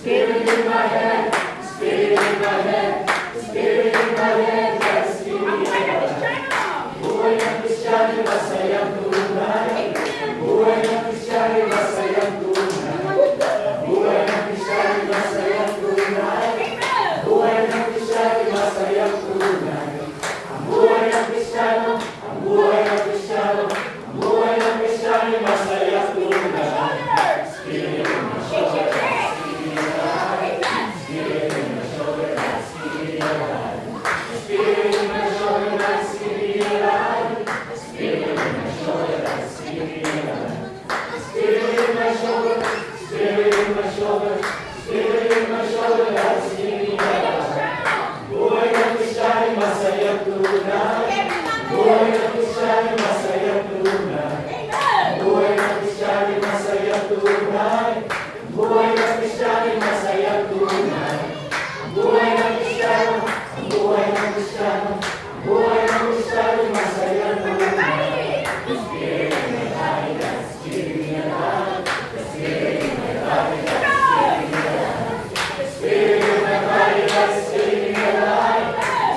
Spirit in my head, Spirit in my head, Spirit in my head, buhay ng Kristiyano, masayang tunay. Buhay ng Kristiyano, masayang tunay. Buhay ng Kristiyano, masayang tunay. Buhay ng Kristiyano, masayang tunay. Ang buhay ng Kristiyano, ang buhay ng Kristiyano, ang buhay ng Kristiyano, masayang tunay. Spirit in my shoulder, Spirit in my shoulder, Spirit in my shoulder, Spirit in my shoulder, Spirit alive. Spirit in my shoulder, Spirit alive. Spirit in my shoulder, Spirit in my shoulder, Spirit in my shoulder, Spirit alive. Buhay ng Kristiyano, masayang tunay. Buhay ng Kristiyano, masayang tunay. Buhay ng Kristiyano, masayang tunay. Buhay ng Kristiyano, masayang tunay. Buhay ng Kristiyano, buhay ng Kristiyano, buhay ng Kristiyano, masayang tunay. Spirit in my body, that's Spirit in my body. Spirit in my body, that's Spirit in my body, that's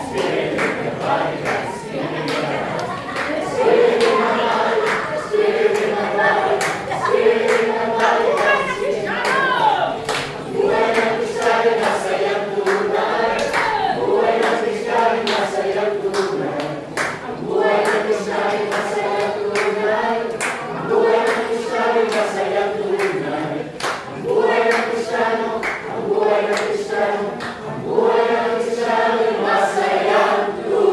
Spirit in my body. Spirit in my body, that's Spirit in my body. Spirit in my body, Spirit in my body, Spirit in my body, that's Spirit in my body. Buhay ng Kristiyano, masayang tunay. Buhay ng Kristiyano, masayang tunay. Ang buhay ng Kristiyano, masayang tunay. Ang buhay ng Kristiyano, masayang tunay. Ang buhay ng Kristiyano, ang buhay ng Kristiyano, ang buhay ng Kristiyano, masayang tunay.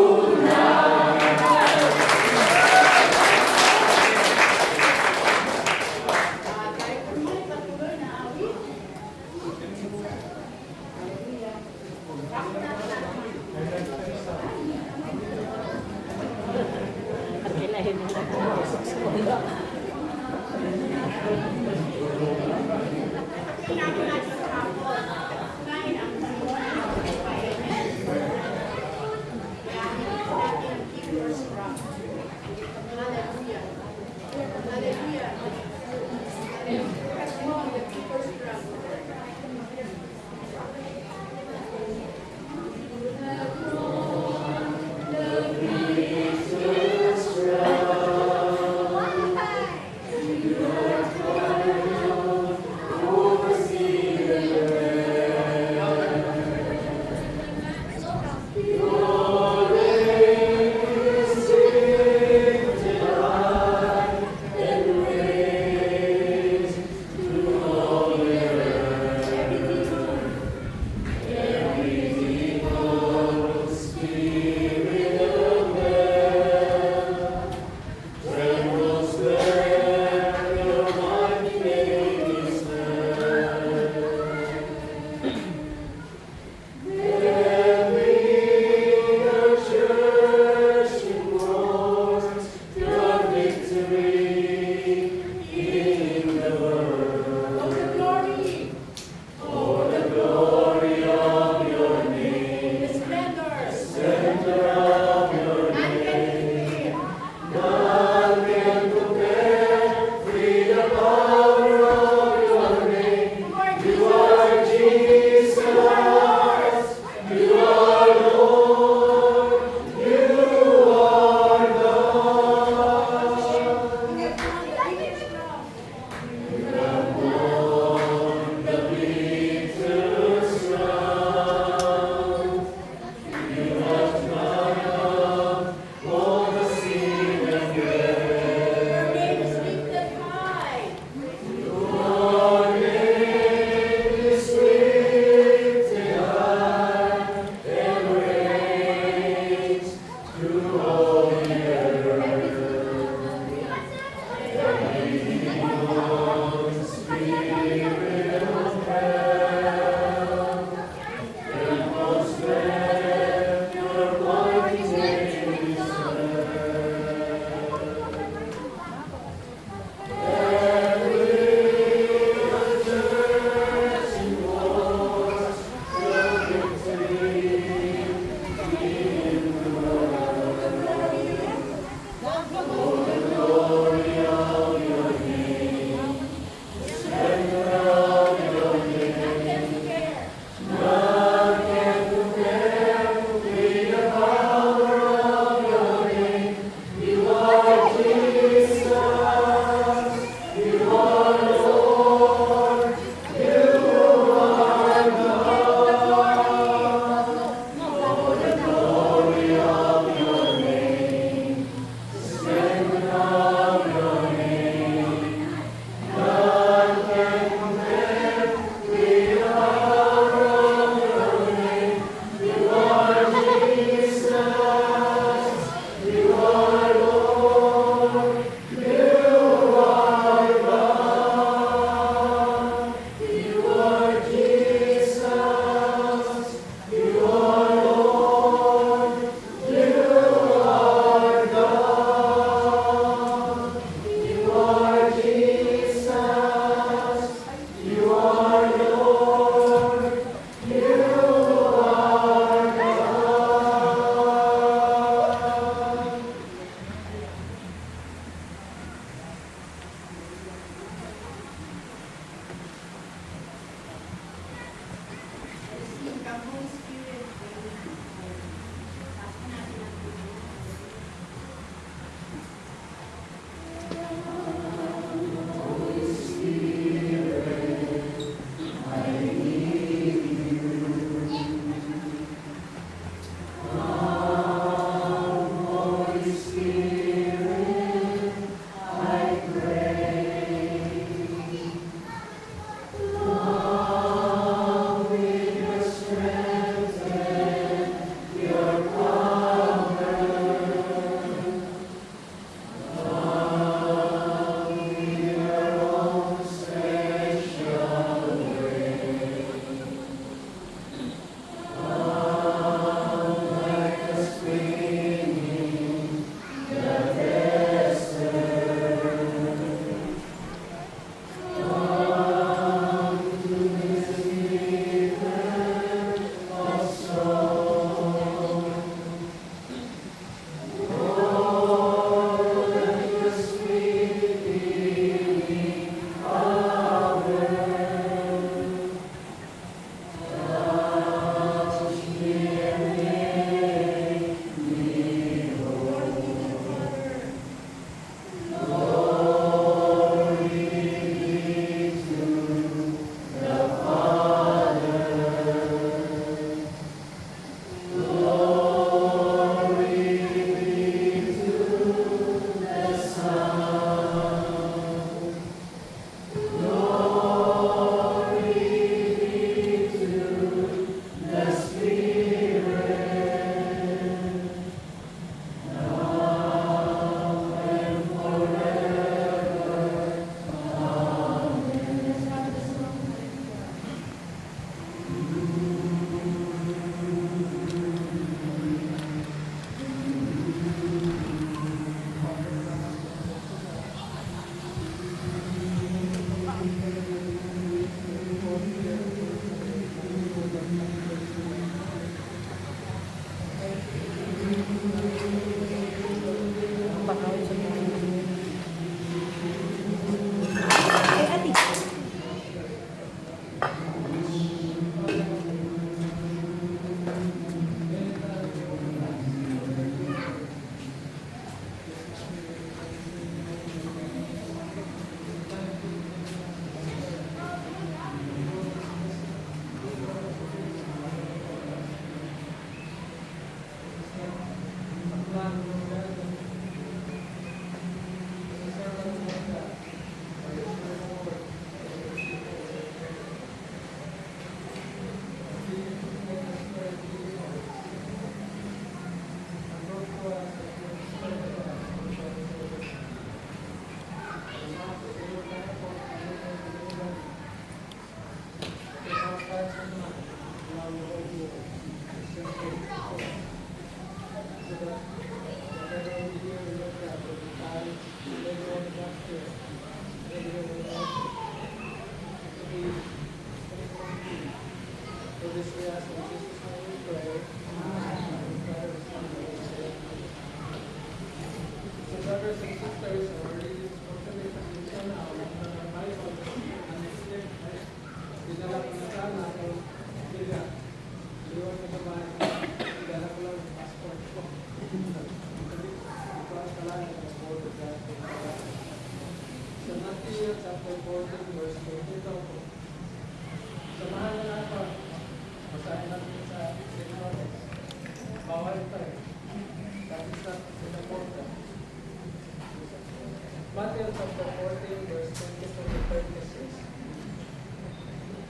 Matthew chapter 14, verse 24 to 36.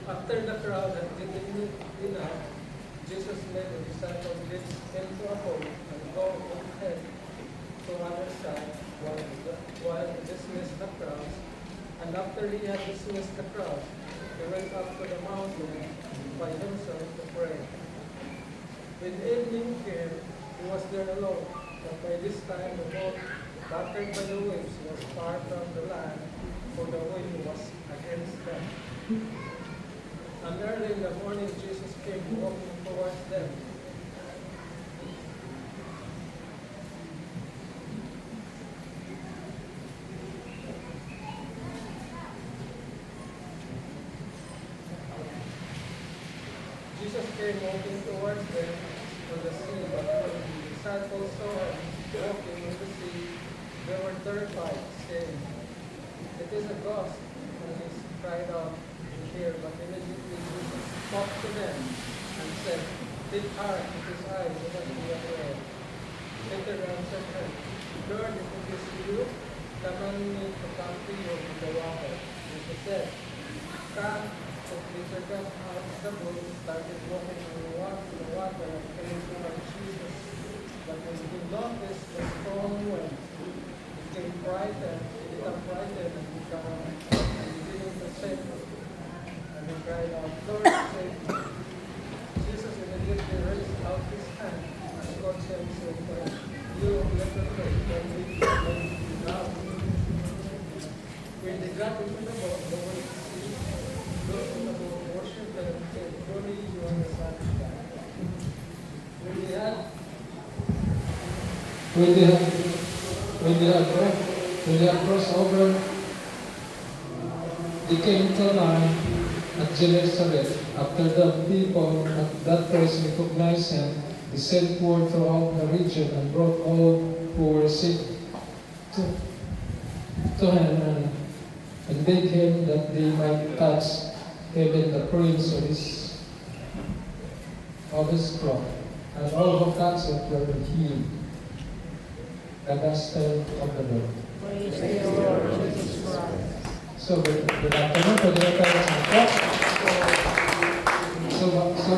After the crowd had eaten enough, Jesus made the disciples lead him to a boat and go ahead to other side while he dismissed the crowds. And after he had dismissed the crowds, he went up to the mountain by himself to pray. When evening came, he was there alone, but by this time the boat, battered by the waves, was far from the land, for the wind was against them. And early in the morning, Jesus came walking towards them. Jesus came walking towards them on the sea, but when the disciples saw him walking on the sea, they were terrified, saying, "It is a ghost," and he cried out in fear. But immediately Jesus spoke to them and said, "Take heart, it is I, do not be afraid." Peter answered him, "Lord, if it is you, command me to come to you in the water." Jesus said, "Come." So Peter got out of the boat, started walking on the water, and came toward Jesus. But when he noticed the strong wind, he became frightened, and beginning to sink. And he cried out, "Lord, save me." Jesus immediately raised out his hand and caught him, saying to him, "You of little faith, why did you doubt?" When they got into the boat, the wind ceased. Those in the boat worshipped and said, "Truly you are the Son of God." When they had crossed over, they came to land at Gennesaret. After the people at that place recognized him, he sent word throughout the region and brought all who were sick to him and begged him that they might touch even the prince of his cloak. And all who touched it were healed. The gospel of the Lord. Praise the Lord Jesus Christ. So, good afternoon. Pwede na tayo sa So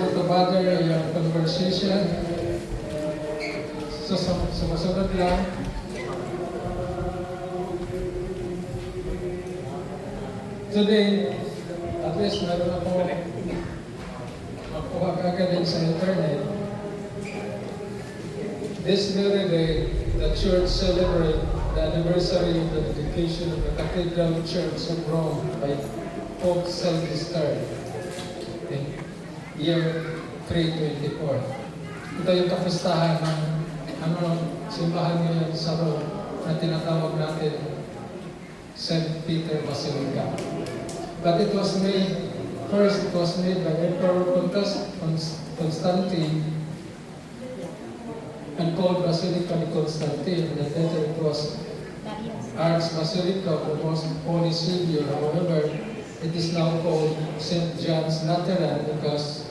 ito bagay yung conversation. So, sumusunod lang. Today, at least meron ako makuha kagad din sa internet. This very day, the church celebrates the anniversary of the dedication of the Cathedral Church of Rome by Pope Celestine III in year 324. Ito yung kapistahan ng simbahan ngayon sa Rome na tinatawag natin St. Peter Basilica. But it was made by Emperor Constantine and called Basilica de Constantine, and later it was Archbasilica of the Most Holy Savior. However, it is now called St. John's Lateran because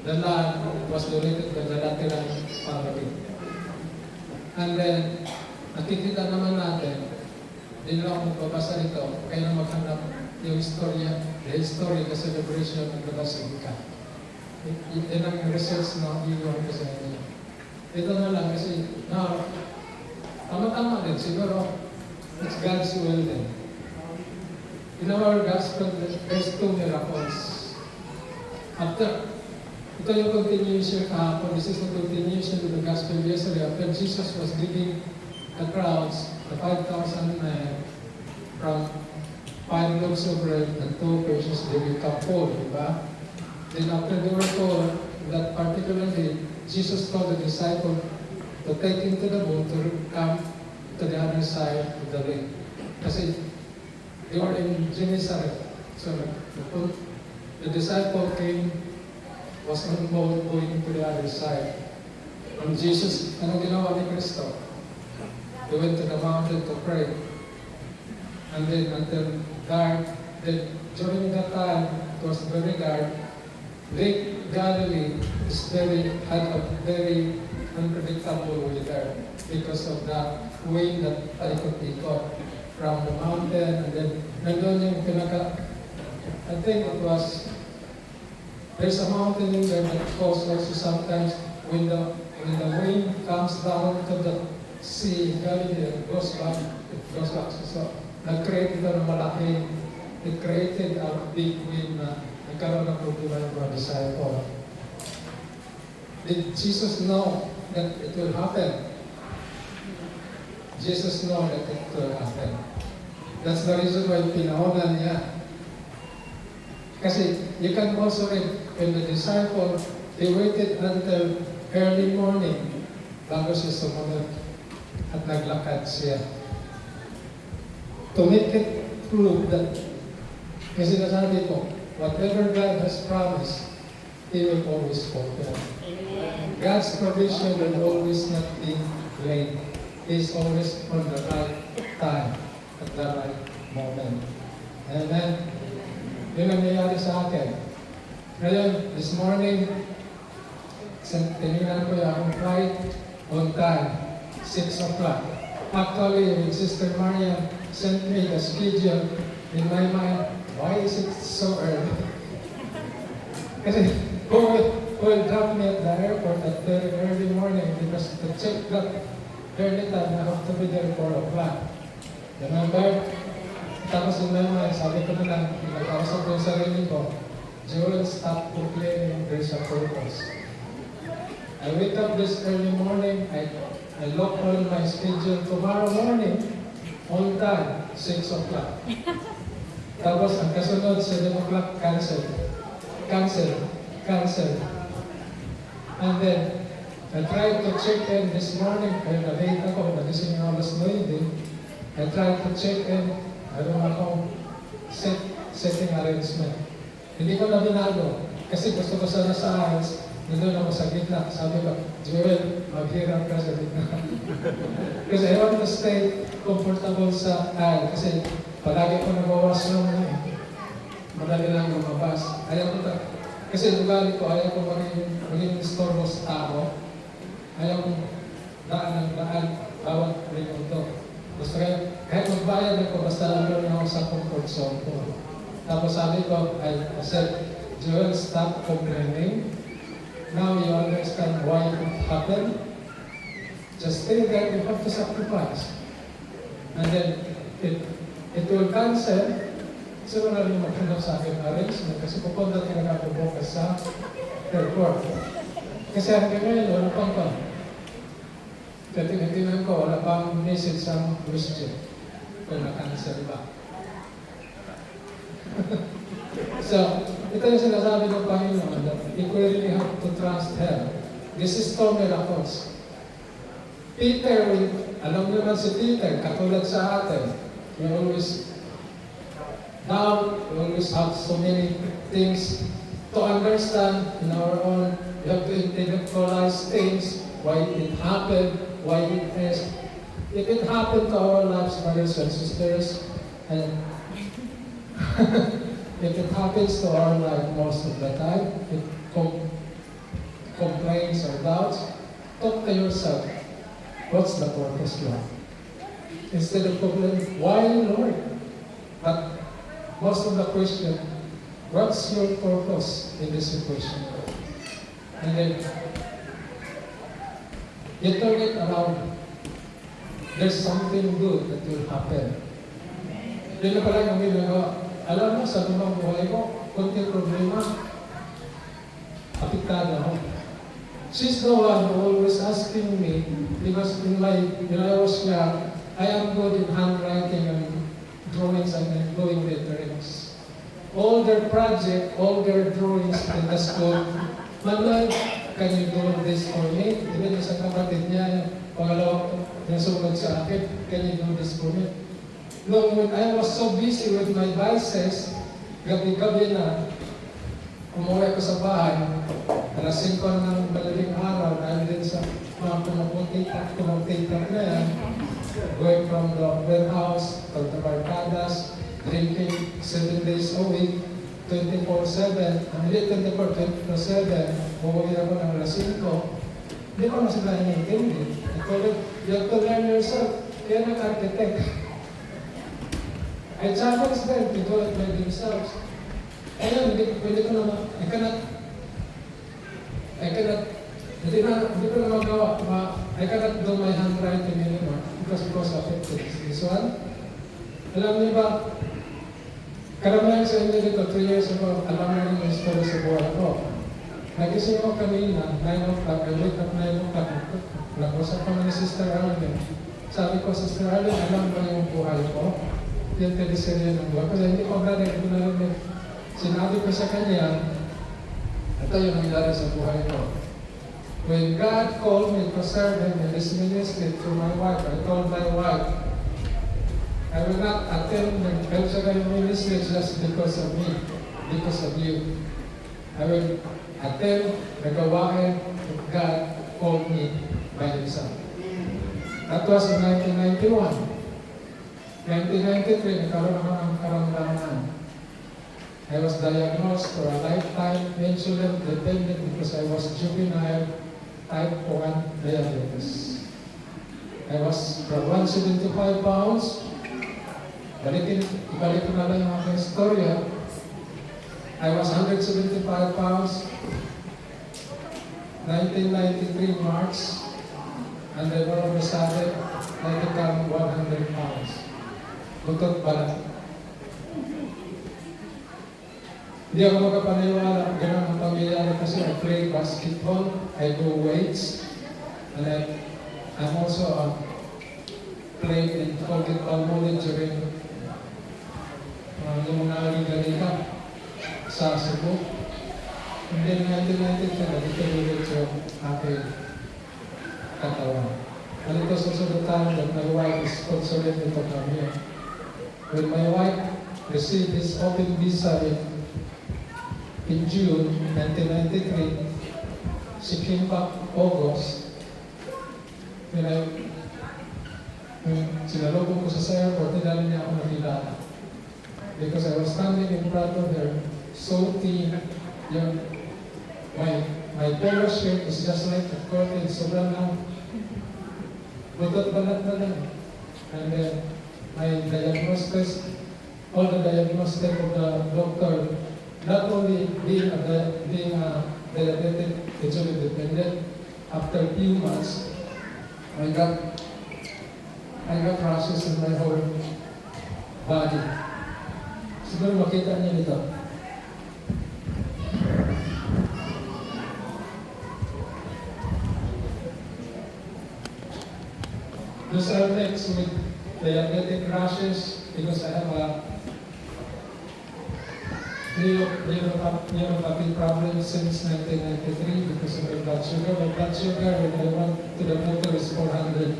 the land was donated by the Lateran family. And then, nakikita naman natin, din lang akong babasa nito, kaya na maghanap yung the history, the celebration of the Basilica. Yan ang research na iwan ko sa inyo. Ito na lang kasi, tama-tama din, siguro, it's God's will din. In our gospel, there's two miracles. After, ito yung continuation kahapon, this is the continuation of the gospel yesterday. After Jesus was leading the crowds, the 5,000 men, from 5 loaves of bread and 2 fishes, they become full, diba? Then after they were full, that particular day, Jesus told the disciple to take him to the boat to come to the other side of the lake. Kasi they were in Gennesaret. So the disciple was on the boat going to the other side. And Jesus, anong ginawa ni Cristo? They went to the mountain to pray. And then until dark, during that time, it was very dark. Lake Galilee had a very unpredictable weather because of the wind that paikot-ikot from the mountain, and then nandun yung I think it was, there's a mountain in there that goes also sometimes when the wind comes down to the sea, Galilee, it goes back. So, nag-create ito ng malaki. It created a big wind na nagkaroon ng problema ng mga disciple. Did Jesus know that it will happen? Jesus know that it will happen. That's the reason why pinauna niya Kasi you can also read, when the disciple, he waited until early morning bago siya sumunod at naglakad siya. To make it prove that, kasi nasabi ko, whatever God has promised, He will always fulfill. Amen. God's provision will always not be late. He is always on the right time, at the right moment. Amen. Yun ang nangyayari sa akin. Ngayon, this morning, tinignan ko yung akong flight on time, 6 o'clock. Actually, when Sister Maria sent me the schedule, in my mind, why is it so early? Kasi who will drop me at the airport at very early morning because the check got early time, I have to be there 4 o'clock. Remember? Tapos in my mind, sabi ko na lang, nagkausap ko yung sarili ko, Joel, stop complaining, there's a purpose. I wake up this early morning, I look on my schedule tomorrow morning, on time, 6 o'clock. Tapos ang kasunod, 7 o'clock, cancel. And then, I tried to check in this morning, kaya na-late ako, nagising ako alas 9. I tried to check in, mayroon akong setting arrangement. Hindi ko na binago, kasi gusto ko sana sa ayos, nandun ako sa gitna. Sabi ko, Joel, maghirap ka sa gitna. Kasi I want to stay comfortable sa aisle, kasi palagi ko nag-washroom na eh. Madali lang lumabas. Ayaw ko kasi ugali ko, ayaw ko maging istorbo sa tao. Ayaw ko daan bawat minuto. Gusto kayo, kahit magbayad ako, basta lang ako sa comfort zone ko. Tapos sabi ko, I said, Joel, stop complaining. Now you understand why it happened. Just think that you have to sacrifice. And then, it will cancel. So wala rin maghanap sa aking arrangement kasi pupunta talaga ako bukas sa airport. Kasi hanggang ngayon, wala pang pa. Kaya tinitingnan ko, wala pang message sa question kung na-cancel ba. So, ito yung sinasabi ng Panginoon that if we really have to trust Him, this is two miracles. Peter, alam naman si Peter, katulad sa atin, we always doubt, we always have so many things to understand in our own. We have to intellectualize things, why it happened, why it is. If it happened to our lives, brothers and sisters, and if it happens to our life most of the time, if complaints or doubts, talk to yourself, what's the purpose, Lord? Instead of complaining, why, Lord? But most of the question, what's your purpose in this situation? And then, you turn it around. There's something good that will happen. Yun na pala yung ginagawa. Alam mo, sa lumang buhay ko, konting problema, apektado ako. She's the one who always asking me, because when I was young, I am good in handwriting and drawings and doing letterings. All their project, all their drawings in the school, Mama, can you do this for me? Even yung sa kapatid niya, pangalawang yung sumunod sa akin, can you do this for me? No, when I was so busy with my vices, gabi-gabi na, umuwi ko sa bahay, alas 5 ng madaling araw, dahil din sa mga kumutita na yan, going from the warehouse to the barcadas, drinking 7 days a week, 24/7, hindi 24/7, umuwi ako ng alas 5, hindi ko na sila inintindi. You have to learn yourself, kaya nag-architect. I challenge them to do it by themselves. Ayun, hindi ko naman, hindi ko na magawa. I cannot do my handwriting anymore because it was affected. This one, alam niyo ba, karamihan sa inyo dito, 3 years ago, alam mo yung story sa buhay ko. Nagising ako kanina, 9 o'clock, I wake up 9 o'clock, nag-usap ko na ni Sister Arlene. Sabi ko, Sister Arlene, alam ba yung buhay ko? Yung teleserye ng buhay. Kasi hindi ko brother, hindi ko narinig. sinabi ko sa kanya, ito yung nangyari sa buhay ko. When God called me to serve Him in this ministry through my wife, I told my wife, I will not attend the El Shaddai ministry just because of me, because of you. I will attend the gawain that God called me by Himself. That was in 1991. 1993, nagkaroon ako ng karamdaman. I was diagnosed for a lifetime insulin dependent because I was juvenile type 1 diabetes. I was from 175 pounds. Ibalik ko na lang yung aking istorya. I was 175 pounds, 1993 March, and then all of a sudden, I became 100 pounds. Butot pala. Hindi ako makapaniwala, ganun ang pangyayari kasi I play basketball, I do weights, and I'm also played in Colgate Palmolive during yung mga liga-liga sa Cebu. And then 1993, nag-ituloy sa aking katawan. And it was also the time that my wife is sponsoring me to come here. When my wife received this open visa in June 1993, she came back August. When sinalubong ko sa airport, tinali niya ako nakilala. Because I was standing in front of her, so thin, my polo shirt is just like a curtain, sobrang lang. Butot balat na lang. And then, my diagnosis, all the diagnostic of the doctor, not only being a diabetic, insulin dependent, after a few months, I got rashes in my whole body. Siguro makita niyo nito. Those are next with diabetic rashes because I have a neuropathy problem since 1993 because of my blood sugar. My blood sugar when I went to the doctor is 400.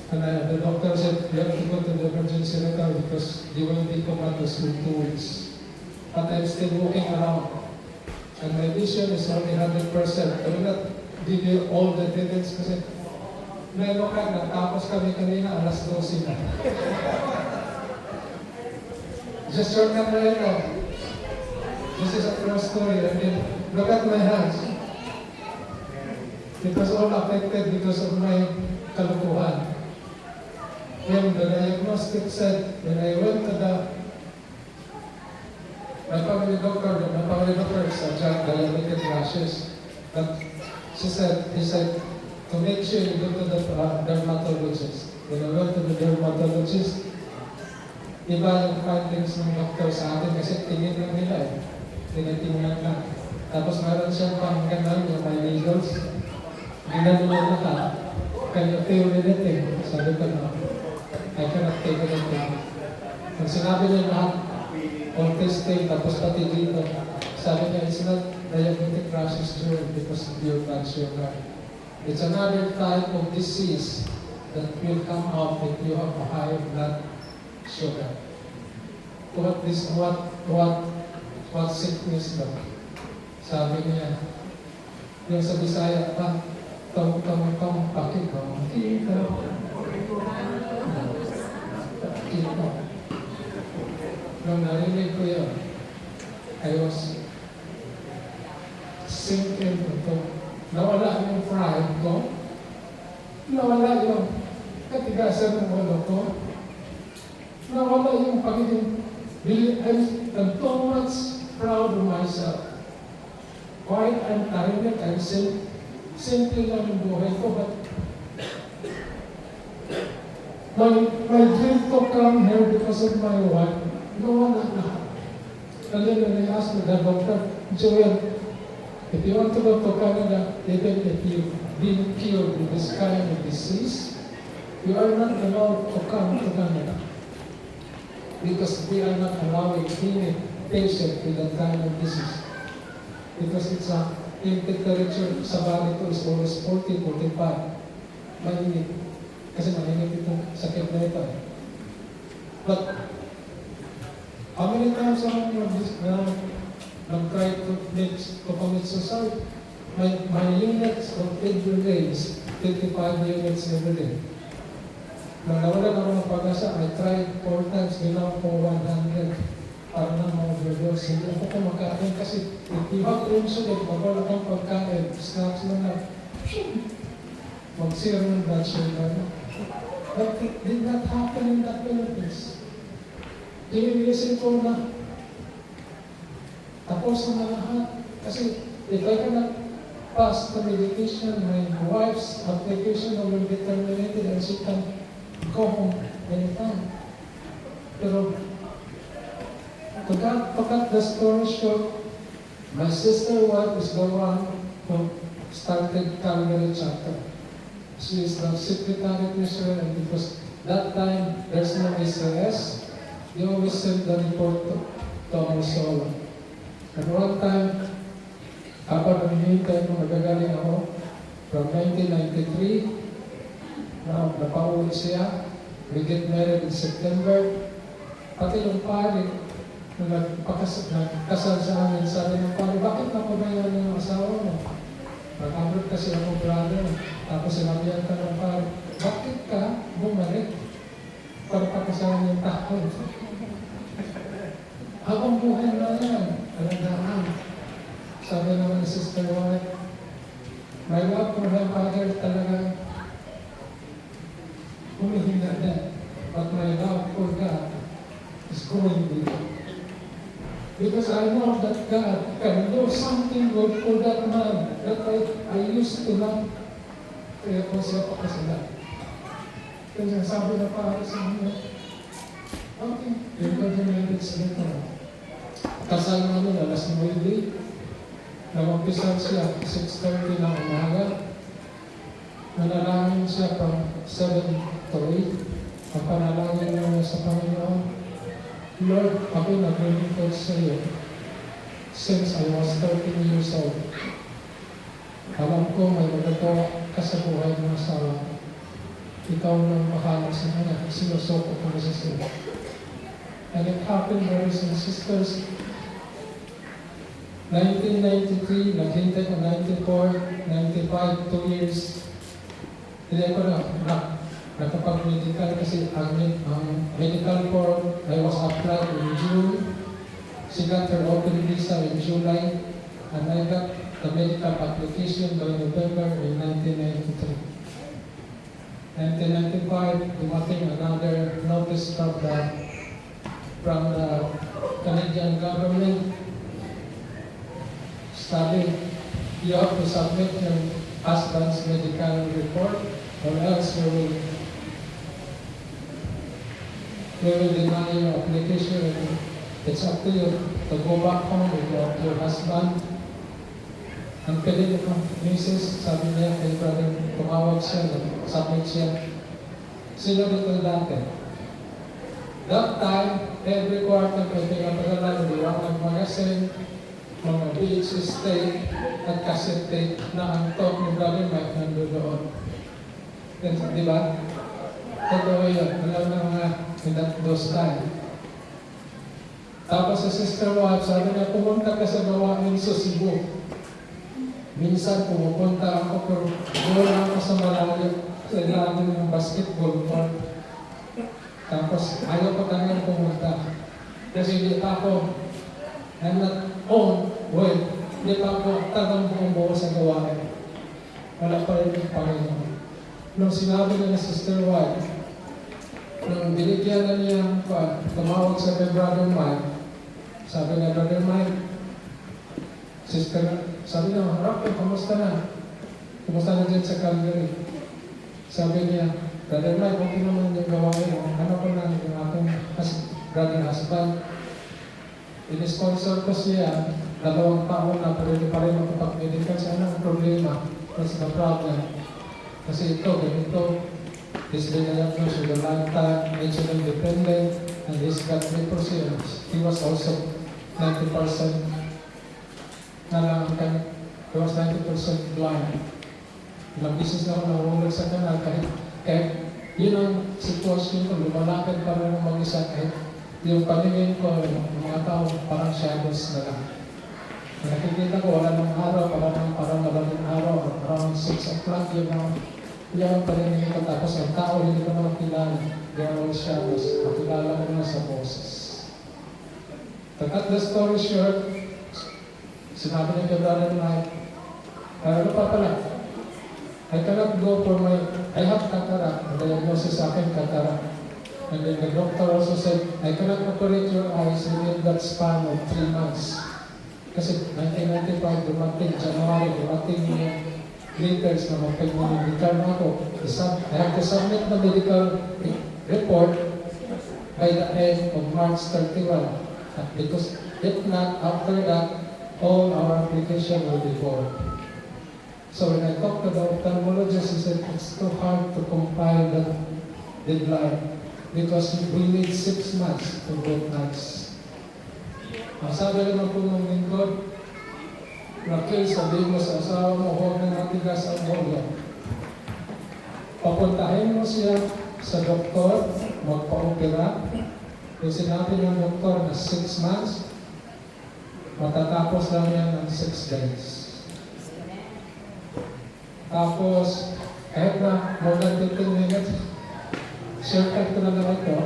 And the doctor said, you have to go to the emergency room because you will be comatose in 2 weeks. But I'm still walking around. And my vision is only 100%. I will not give you all the details kasi meron ka na, tapos kami kanina, alas 12 na. Just shortcut right now. This is a true story. I mean, look at my hands. It was all affected because of my kalukuhan. When the diagnostic said, when I went to my family doctor is a diabetic rashes. But he said, to make sure you go to the dermatologist. When I went to the dermatologist, iba yung findings ng doctor sa akin kasi tingin lang nila eh. Tinitingnan lang. Tapos meron siyang pang ganun yung my needles. Ginano niya na ka. Can you feel anything? Sabi ko na, I cannot take anything. Pag sinabi niya lahat, all testing, tapos pati dito, sabi niya, it's not diabetic rashes because of your blood sugar. It's another type of disease that will come out if you have a high blood sugar. What sickness daw? Sabi niya, yung sa Bisaya pa, tong pakit ko. Nung narinig ko yun, I was sinking ito. Nawala yung pride ko. Nawala yung katigasan ng ulo ko. Nawala yung pagiging I'm too much proud of myself. Why I'm tired, I'm simple lang yung buhay ko, but my dream to come here because of my wife, nawala lahat. And then when I asked the doctor, Joel, if you want to go to Canada, even if you've been cured with this kind of disease, you are not allowed to come to Canada. because we are not allowing any patient with that kind of disease. Because it's a in temperature sa body ko is always 40, 45. Mainit. Kasi mainit itong sakit na ito. But, how many times ako nag-try to commit suicide? My units of every day is 55 units every day. Nung nawalan ako ng pag-asa, I tried 4 times, ginawa ko 100. Para na ma-overdose. Hindi ako kumakain kasi if you have insulin, mawala kang pagkain, snacks na lang. Mag-zero ng blood sugar. But it did not happen in the Philippines. Dinilisin ko na tapos na lahat. Kasi if I cannot pass the medication, my wife's application will be terminated and she can go home anytime. Pero to cut the story short, my sister wife is the one who started Calvary chapter. She is the secretary treasurer, and because that time there's no SOS, they always send the report to our soul. And one time, habang hinihintay mo, nagagaling ako from 1993, napauwi siya, we get married in September, pati yung pari, nagkasal sa amin, sabi ng pare, bakit napabayaan ng asawa mo? Nag-abroad kasi ako brother, tapos sinabihan ka ng pare, bakit ka bumalik para pakasalan yung tao? Habang buhay na yan, alagaan. Sabi naman ni Sister White, my love for my father talaga humihina din, but my love for God is growing with it. Because I know that God can do something good for that man that I used to love. Kaya po siya pa kasala. Kaya sabi na para sa mga, okay, yung pag-marriage nito. Kasal namin alas 9. Nag-umpisa siya 6:30 ng umaga. Nanalangin siya from 7 to 8. Ang panalangin niya sa Panginoon, Lord, ako nag-lingkod sa iyo since I was 13 years old. Alam ko may magagawa ka sa buhay ng asawa. Ikaw nang bahala sa kanya. Sinusoko ko sa iyo. And it happened, brothers and sisters. 1993, naghintay ko 94, 95, 2 years. Hindi ako nakapag-medical kasi ang medical form, I was applied in June. She got her open visa in July, and I got the medical application by November in 1993. 1995, dumating another notice from the Canadian government. Sabi, you have to submit your husband's medical report, or else we will deny your application. It's up to you to go back home with your husband. Ang pilit ng misis, sabi niya kay brother, tumawag siya, submit siya. Sino dito dati? That time, every quarter, may pinapagalan, liwanag magazine, mga BH state, at cassette tape na ang talk ni brother Mike nandoon. Di ba? Totoo yun. Alam na mga in those time. Tapos sa Sister Wife, sabi niya, pumunta ka sa gawain sa Cebu. Minsan pumupunta ako, pero wala ako sa malalim sa ilalim ng basketball court. Tapos ayaw ko talagang pumunta. Kasi hindi pa ako, I'm not on, hindi pa ako talagang bumubuo sa gawain. Wala pa rin yung Panginoon. Nung sinabi niya na Sister White, nung binigyan na niya tumawag sa kay Brother Mike, sabi niya, Brother Mike, Sister, sabi niya, harap ko, kamusta na? Kumusta na dyan sa Calgary? Sabi niya, Brother Mike, okay naman yung gawain mo. Ano ko lang yung aking brother husband. In-sponsor ko siya, 2 taon na, pero hindi pa rin makapag-medical siya. Ano ang problema? What's the problem? Kasi ito, ganito, this diagnosis with a lifetime, insulin dependent, and he's got leprosy, and he was also 90% he was 90% blind. Ilang bisis na ako nahulog sa kanal kahit yun ang sitwasyon ko, lumalakad pa rin ng mag-isa kahit yung paningin ko, yung mga tao, parang shadows na lang. Nakikita ko, wala ng araw, parang malaming araw, around 6 o'clock, yun ang paningin ko. Tapos ang tao, hindi ko naman kilala. There are all shadows. Makilala ko na sa boses. To cut the story short, sinabi ni Brother Mike, ano pa pala? I cannot go for I have cataract. Ang diagnosis sa akin, cataract. And then the doctor also said, I cannot operate your eyes within that span of 3 months. Kasi 1995, dumating, January, dumating yung letters na mapag-medical na ako. I have to submit the medical report by the end of March 31. Because if not, after that, all our application will be void. So when I talked to the ophthalmologist, he said, it's too hard to compile that deadline because we need 6 months to vote nights. Ang sabi naman po ng lingkod, Raquel, sabihin mo sa asawa mo, huwag na matigas ang ulo. Papuntahin mo siya sa doktor, magpa-opera. Kung sinabi ng doktor na 6 months, matatapos lang yan ng 6 days. Tapos, kahit na more than 15 minutes, shortcut ko na naman ito.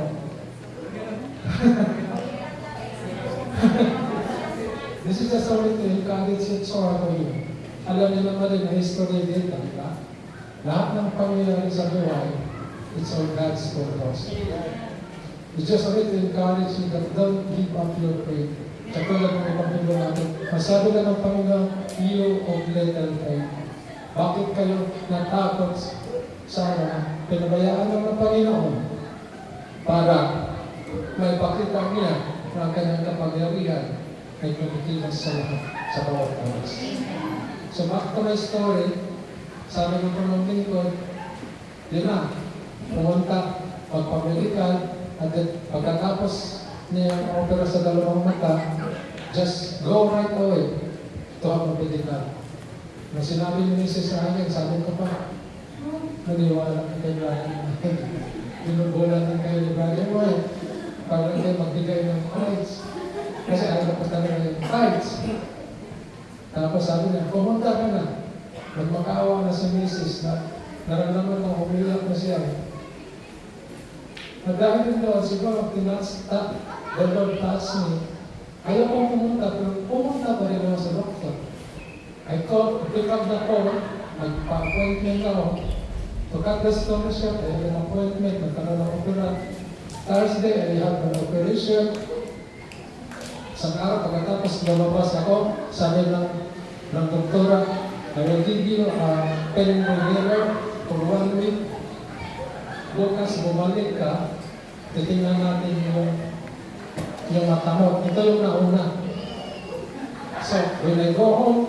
This is just only to encourage it so for you. Alam niyo naman rin na history dito, di ba? Lahat ng pangyayari sa buhay, it's all God's purpose. It's just only to encourage you that don't give up your faith. Katulad ng ipamilyo natin, masabi na ng Panginoon, you of little faith. Bakit kayo natakot sa pinabayaan ng Panginoon para may pakita niya na kanyang kapangyarihan ay kumikilos sa lahat, sa bawat oras. So back to my story, sabi ng pamangkin ko, yun na, pumunta, magpamedical, at then pagkatapos niya ang opera sa dalawang mata, just go right away to have a medical. Nung sinabi ni Mrs. sa akin, sabi ko pa, naniwala ka kay Brian. Binubulan din kayo ni Brian White para kayo magbigay ng cards. Kasi ayaw ko talaga yung cards. Tapos sabi niya, pumunta ka na. Nagmakaawa na si Mrs. na naramdaman na umiyak na siya. At dahil din doon, siguro, the Lord touched me. Ayaw kong pumunta, pero pumunta pa rin ako sa doktor. I pick up the phone, nagpa-appointment ako. To cut the story short, I had an appointment, nagkaroon ng opera. Thursday, I had an operation. Sa araw, pagkatapos lumabas ako, sabi ng doktora, I will give you a pen reliever for 1 week. Bukas, bumalik ka, titingnan natin yung mata mo. Ito yung nauna. So, when I go home,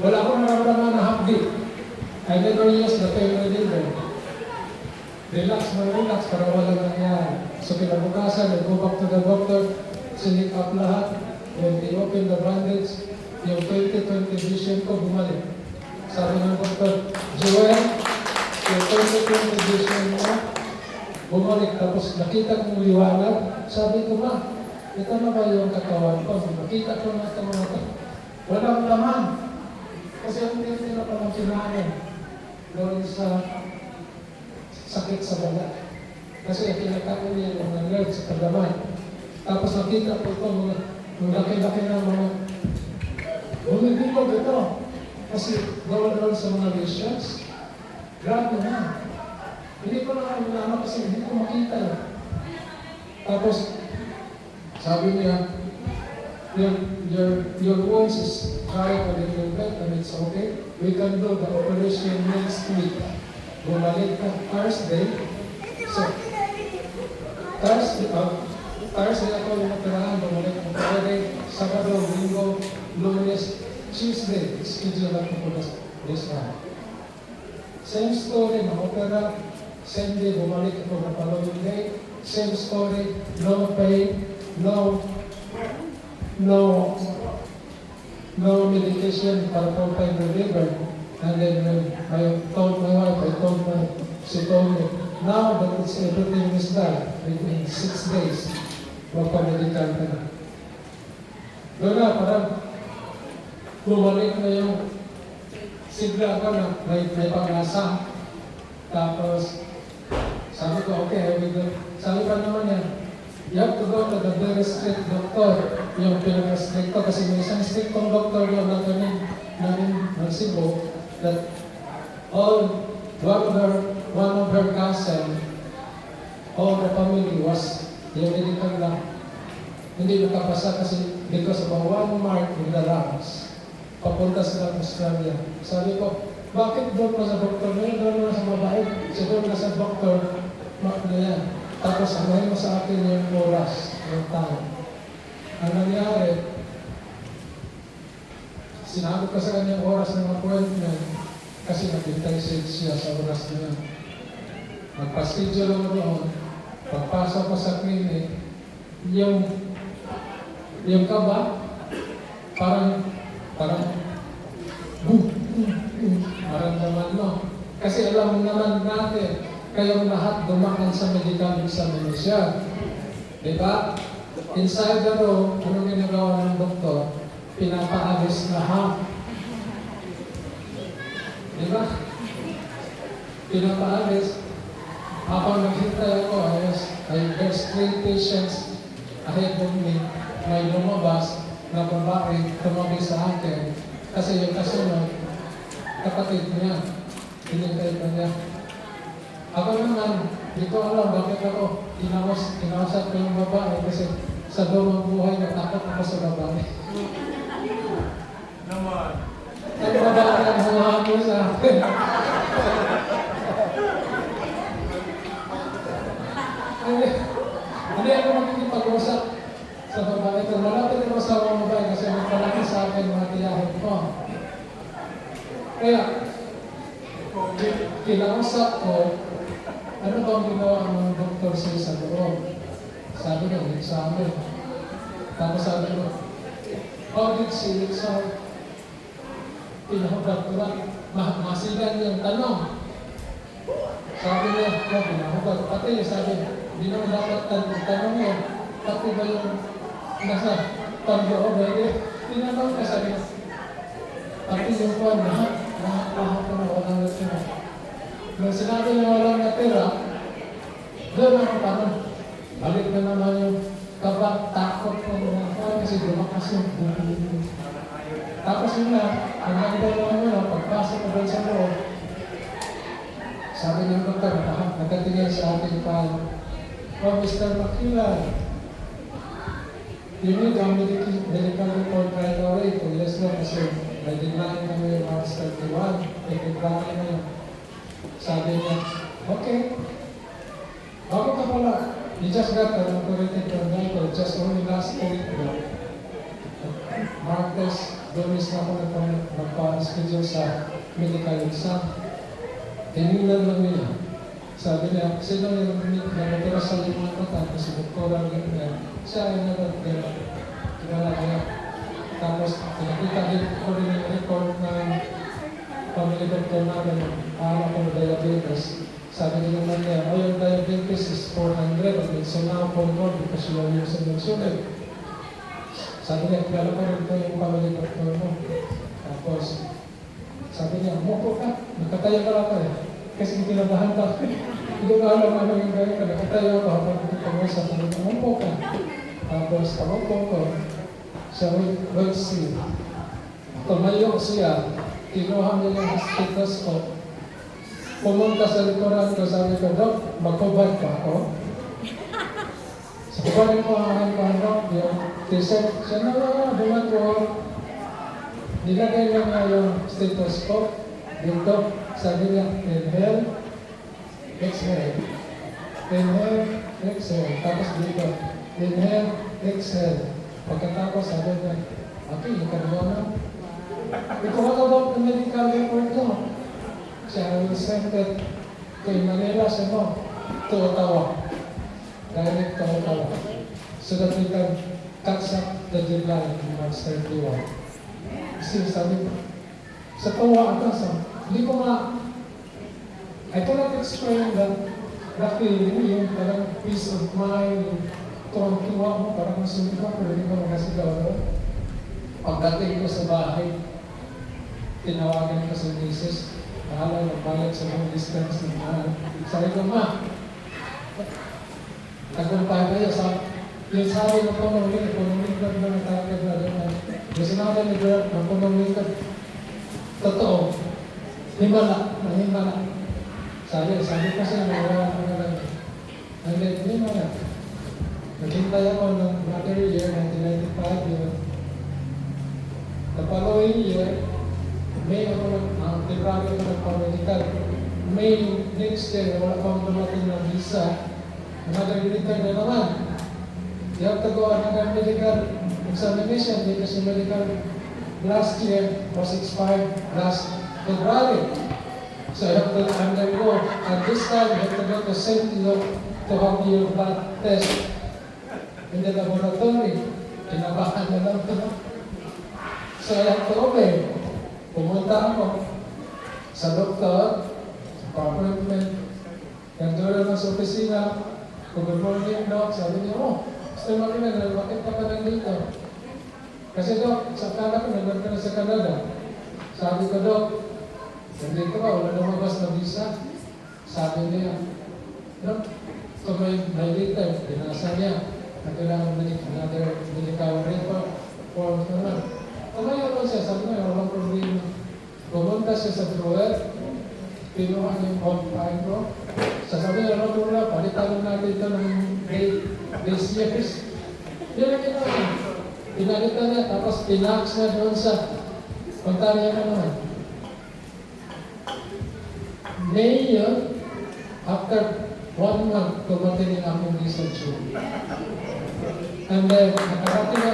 wala akong nararamdaman na hapdi. I never use the pain reliever. Relax para walang nangyari. So kinabukasan, I go back to the doctor, sinik up lahat. When they open the bandage, yung 20/20 vision ko bumalik. Sabi ng doctor, Joel, yung 20/20 vision mo, bumalik. Tapos nakita kong liwanag. Sabi ko, ma, ito na ba yung katawan ko? Nakita ko na ito mga ito. Walang laman. Kasi ang tira pa ng kinain doon sa sakit sa baga. Kasi kinakain niya yung mga nerves sa pagdamay. Tapos nakita po ito, mga laki-laki na mga bumibigog ito. Kasi gawin sa mga lesions. Grabe na. Hindi ko na kailangan kasi hindi ko makita. Tapos, sabi niya, your voice is dry a little bit and it's okay. We can do the operation next week. Bumalik ka Thursday. So, Thursday ako yung matirahan. Bumalik ako Friday, Sabado, Linggo, Lunes, Tuesday. Schedule ako po this one. Same story, ma-opera. Same day, bumalik ako na following day. same story, no pain, no medication para for pain reliever. And then when I told my wife, she told me, now that it's everything is done, within 6 days, magpa-medical ka na. Doon na, parang bumalik na yung sigla ka na, may pag-asa. Tapos, sabi ko, okay, I will go. Sabi pa naman yan, you have to go to the very strict doctor. Yung pinaka-strict ko, kasi may isang strict doctor yung namin ng Cebu, that one of her cousin, all the family was yung medical lang. Hindi nakapasa kasi because of a one mark in the lungs. Papunta sila ng Australia. Sabi ko, bakit doon mo sa doktor? Doon mo sa babae. So doon na sa doktor, mark na yan. Tapos samahin mo sa akin yung oras ng tao. Ang nangyari, sinabi ko sa kanya yung oras ng appointment kasi naghintay siya sa oras na yan. Magpa-schedule ako doon. Pagpasok ko sa clinic, yung kaba, parang maramdaman mo. Kasi alam naman natin, kayong lahat dumakan sa medical examination. Diba? Inside the room, anong ginagawa ng doktor? Pinapaalis lahat. Diba? Pinapaalis. Habang naghintay ako, there's 3 patients ahead of me. May lumabas na babae, tumabi sa akin. Kasi yung kasunod, kapatid niya, hinintay pa niya. Ako naman, di ko alam bakit ako kinausap ko yung babae kasi sa lumang buhay natakot ako sa babae. Naman. Ang babae ang humahapon sa akin. Hindi ako makikipag-usap sa babae ko. Malapit ako sa mga babae kasi magpalaki sa akin mga tiyahin ko. Kaya, kinausap ko, ano ba ang ginawa ng doktor sa loob? Sabi ko, examine. Tapos sabi ko, how did she examine? Pinahubad ko lang. Masigan yung tanong. Sabi niya, pinahubad. Pati sabi, hindi naman dapat tanong mo. Pati ba yung nasa pag-loob? Tinanong ka sabi niya. Pati yung kwan, lahat ko na walang natira. Nung sinabi niya walang natira, doon ako tanong. Balik na naman yung kaba, takot ko na kasi lumakas yung buhay. Tapos yun na, hanggang doon naman pagpasok ko doon sa loob, sabi ng doktor, nagkatingin sa akin pa, oh, Mr. Makilan, you need a medical report right away to yes no, kasi nag-decline kami yung March 31, nag-decline na yun. Sabi niya, okay, bakit ka pala? You just got an operated from Michael just only last week ago. Martes, Domis na ako nagpa-schedule sa medical exam. Tinignan lang nila. Sabi niya, sino yung natira sa 5 mata, kasi doktoran ganyan. Siya ay kilala niya. Tapos, pinakita din ko rin yung record ng family doctor namin, alam ko ng diabetes. Sabi niya naman niya, oh, yung diabetes is 400, and it's now 400 because you are using insulin. Sabi niya, kilala ko rin ito yung family doctor mo. Tapos, sabi niya, umupo ka, nakatayo ka lang eh. Kasi kinabahan ka. Hindi ko alam ano yung gawin ka, nakatayo ka habang pag-usap. Sabi niya, umupo ka. Tapos, umupo ko. Siya, we'll see. Tumayo siya, kinuha niya yung stethoscope. Pumunta sa likuran ko, sabi ko, Dok, magkubad pa ako. So, kubanin mo ang aking paano, yung t-shirt. Siya na, duman ko. Nilagay niya nga yung stethoscope. Dito, sabi niya, inhale, exhale. Inhale, exhale. Tapos dito, inhale, exhale. Pagkatapos, sabi niya, okay, ikaw na. Ito ka daw ang medical report mo. Siya will send it kay Manila, siya mo, to Ottawa. direct to Ottawa so that we can catch up the deadline in March 31. Kasi sabi ko, sa tawa ako, hindi ko I cannot explain that feeling, yung parang peace of mind, yung tuwang-tuwa mo, parang masunod ka, pero hindi ko makasigaw. Pagdating ko sa bahay, tinawagan ko sa misis, bahala magbayad sa long distance ng mahal. Sabi ko, ma, tagumpay kayo sa yung sabi ng pamangkin, pamangkin na natagad na doon. Yung sinabi ni Bert, ng pamangkin, totoo, himala. Sabi ko siya, nawala ko na lang. And then, himala. Naghintay ako ng another year, 1995 yun. The following year, May ako nag-travel ko ng pamedical. May next year, wala pang dumating ng visa. Another return na naman. You have to go another medical examination because the medical last year was expired last February. So you have to undergo. And this time, you have to go to St. Luke to have your blood test in the laboratory. Kinabahan na lang ito. So I have to obey. Pumunta ako sa doktor, sa appointment, yung doon lang sa opisina, good morning, Doc, sabi niya, gusto mo kinagal, bakit ka pa nandito? Kasi Doc, sa akala ko, nandun ka na sa Canada. Sabi ko, Doc, nandito ka, wala lumabas na visa. Sabi niya, Doc, ito may letter, binasa niya, na kailangan another medical report, form naman. Tumayo ko siya, sabi niya, walang problema. Pumunta siya sa drawer, pinuha niya yung old file ko. Sasabi niya, walang problema, palitan natin ito ng base years. Yun ang ginawa niya. Pinalitan niya, tapos pinax niya doon sa Ontario ka naman. May yun, after 1 month, tumating ang akong research room. And then, nakarating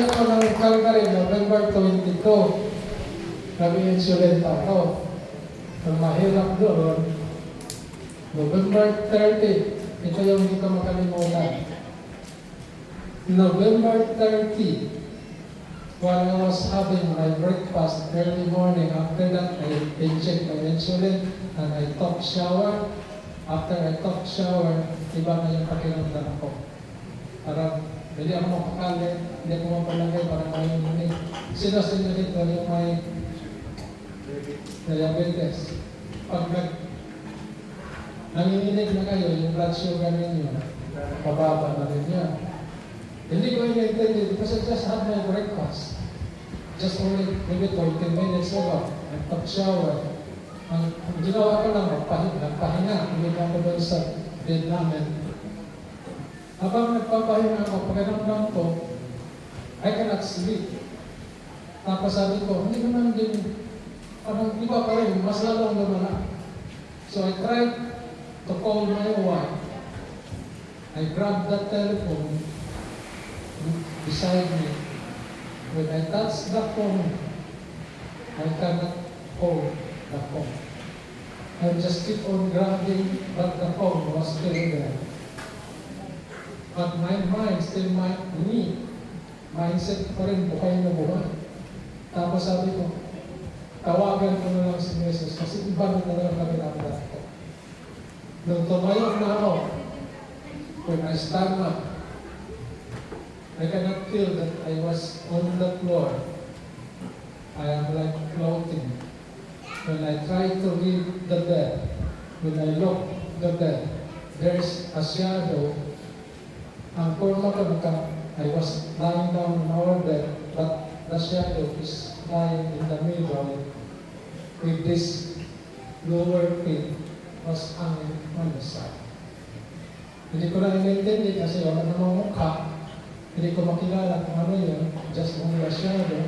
ako ng Calgary, November 22. Nag-insulin pa ako. Ang mahirap doon, November 30. Ito yung hindi ko makalimutan. November 30, while I was having my breakfast early morning, after that I inject my insulin and I took shower. After I took shower, iba na yung pakiramdam ko. Parang hindi ako makakali, hindi ako mapalagay, parang ayaw nini. Sino dito yung may diabetes. Pag nanginginig na kayo, yung blood sugar ninyo, pababa na rin yan. Hindi ko i-intend because I just had my breakfast. Just only maybe 20 minutes ago. I took shower. Ang ginawa ko lang, nagpahinga. Hindi ako doon sa bed namin. Habang nagpapahinga ako, pakiramdam ko, I cannot sleep. Tapos sabi ko, hindi naman din, parang iba pa rin, mas lalong lumala. So I tried to call my wife. I grabbed the telephone beside me. When I touched the phone, I cannot hold the phone. I just keep on grabbing, but the phone was still there. But my mind still mindset pa rin buhay na buhay. Tapos sabi ko, tawagan ko na lang si Jesus kasi iba na lang kami namin ko. Nung tumayo na ako, when I stand up, I cannot feel that I was on the floor. I am like floating. When I try to leave the bed, when I look the bed, there's a shadow. Ang forma ko I was lying down in our bed, but the shadow is lying in the middle with this lower feet was hanging on the side. Hindi ko na inintindi kasi wala namang mukha. Hindi ko makilala kung ano yun, just only a shadow.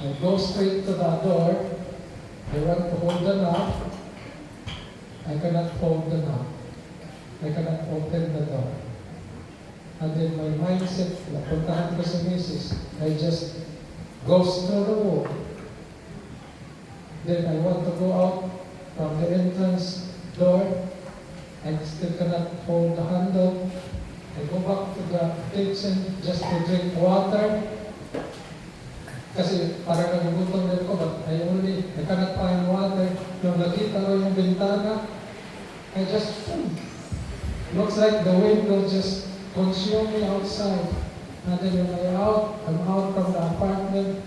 I go straight to the door. I want to hold the knob. I cannot hold the knob. I cannot open the door. And then my mindset, napuntahan ko sa misis, I just goes through the wall. Then I want to go out from the entrance door. I I still cannot hold the handle. I go back to the kitchen just to drink water. Kasi parang nagugutom din ko, but I cannot find water. Nung nakita ko yung bintana, I just, looks like the wind will just consume me outside. And then when I'm out from the apartment.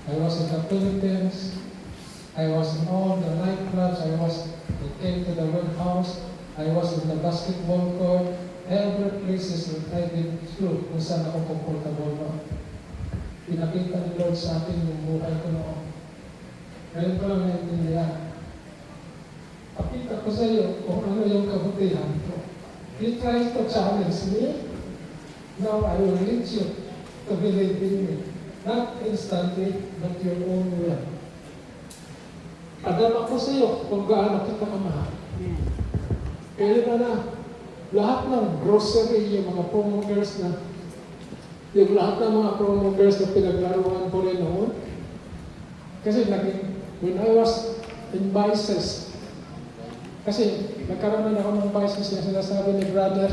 I was in the Philippines. I was in all the nightclubs. I came to the warehouse. I was in the basketball court. Every places that I've been through kung saan ako comfortable na. Pinakita ni Lord sa akin yung buhay ko noon. Ngayon ko lang naintindihan. Pakita ko sa iyo kung ano yung kabutihan ko. He tries to challenge me. Now I will lead you to believe in me. Not instantly, but your own will. Padala ko sa iyo kung gaano kita kamahal. Kaya na lahat ng grocery, yung mga promoters na, yung lahat ng mga promoters na pinaglaruan ko rin noon. Kasi when I was in vices, kasi nagkaroon na ako ng vices na sinasabi ni brother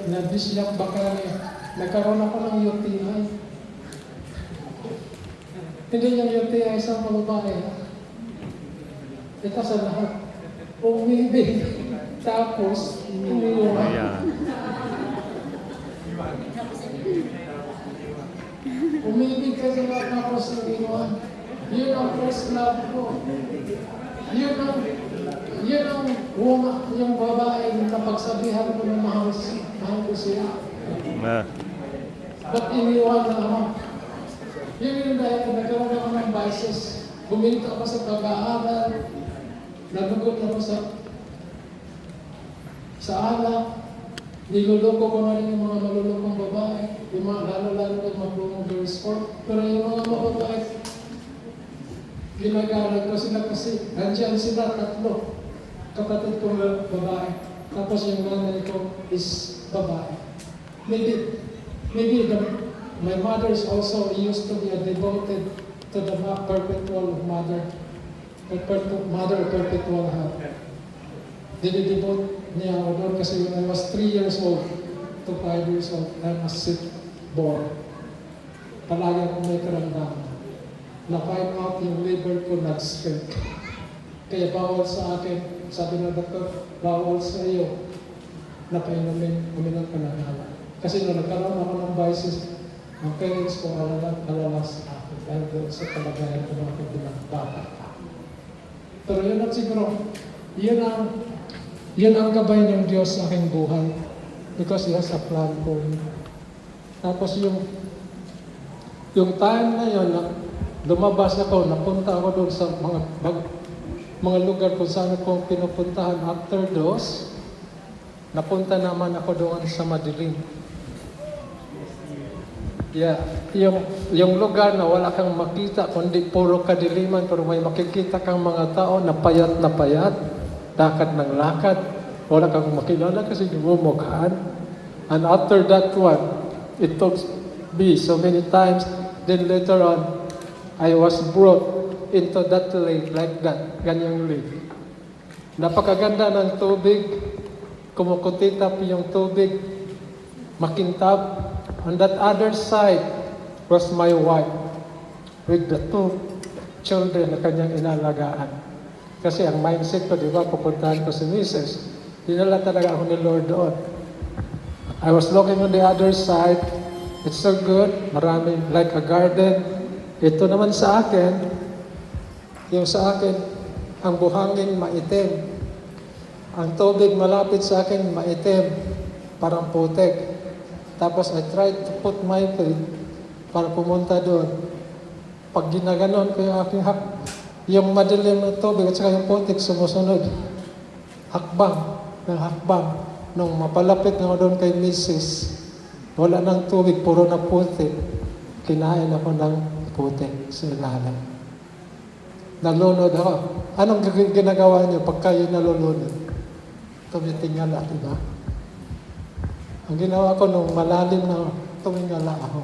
na Bishop Bakari, nagkaroon ako ng UTI. Hindi yung UTI sa mga babae. Ito sa lahat. Umibig. Tapos, umiiwan. Umibig kasi nga tapos umiiwan. Yun ang first love ko. Yun ang yung babae na kapagsabihan ko na mahal ko siya. Ba't iniwan na ako? Yun yung dahil nagkaroon ako ng vices. Buminto ako sa pag-aaral. Nagugot ako sa alak. Niluloko ko na rin yung mga malulokong babae. Yung mga lalo-lalo yung mga promoters ko. Pero yung mga babae, ginagalang ko sila kasi nandiyan sila tatlo. Kapatid kong babae. Tapos yung nanay ko is babae. Maybe my mother is also used to be a devoted to the perpetual mother. Mother perpetual health. Dinidevote niya ako doon kasi when I was 3 years old to 5 years old, I was sick born. Palagi akong may karamdaman. Na-find out yung liver ko nag-shrink. Kaya bawal sa akin, sabi ng doktor, bawal sa iyo na uminom ka ng alak. Kasi nung nagkaroon ako ng vices, ang parents ko alala sa akin. Dahil doon sa kalagayan ko ng aking binabata. Pero yun ang siguro, yun ang gabay ng Diyos sa aking buhay. Because He has a plan for me. Tapos yung time na yun, lumabas ako, napunta ako doon sa mga lugar kung saan akong pinupuntahan. After those, napunta naman ako doon sa madilim. Yeah, yung lugar na wala kang makita, kundi puro kadiliman, pero may makikita kang mga tao na payat, lakad ng lakad. Wala kang makilala kasi lumumukhaan. And after that one, it took me so many times. Then later on, I was brought into that lake like that, ganyang lake. Napakaganda ng tubig, kumukutitap yung tubig, makintab. On that other side was my wife with the 2 children na kanyang inalagaan. Kasi ang mindset ko, di ba, pupuntahan ko si Mrs. Dinala talaga ako ni Lord doon. I was looking on the other side. It's so good. Marami, like a garden. Ito naman sa akin, yung sa akin, ang buhangin maitim. Ang tubig malapit sa akin maitim. Parang putek. Tapos I tried to put my feet para pumunta doon. Pag ginaganon ko yung aking yung madilim na tubig at saka yung putik sumusunod. Hakbang. Nung mapalapit na ako doon kay Mrs., wala ng tubig, puro na putik. Kinain ako ng putik sa ilalim. Nalunod ako. Anong ginagawa niyo pag kayo nalulunod? Tumitingala, diba? Ang ginawa ko nung malalim na tumingala ako.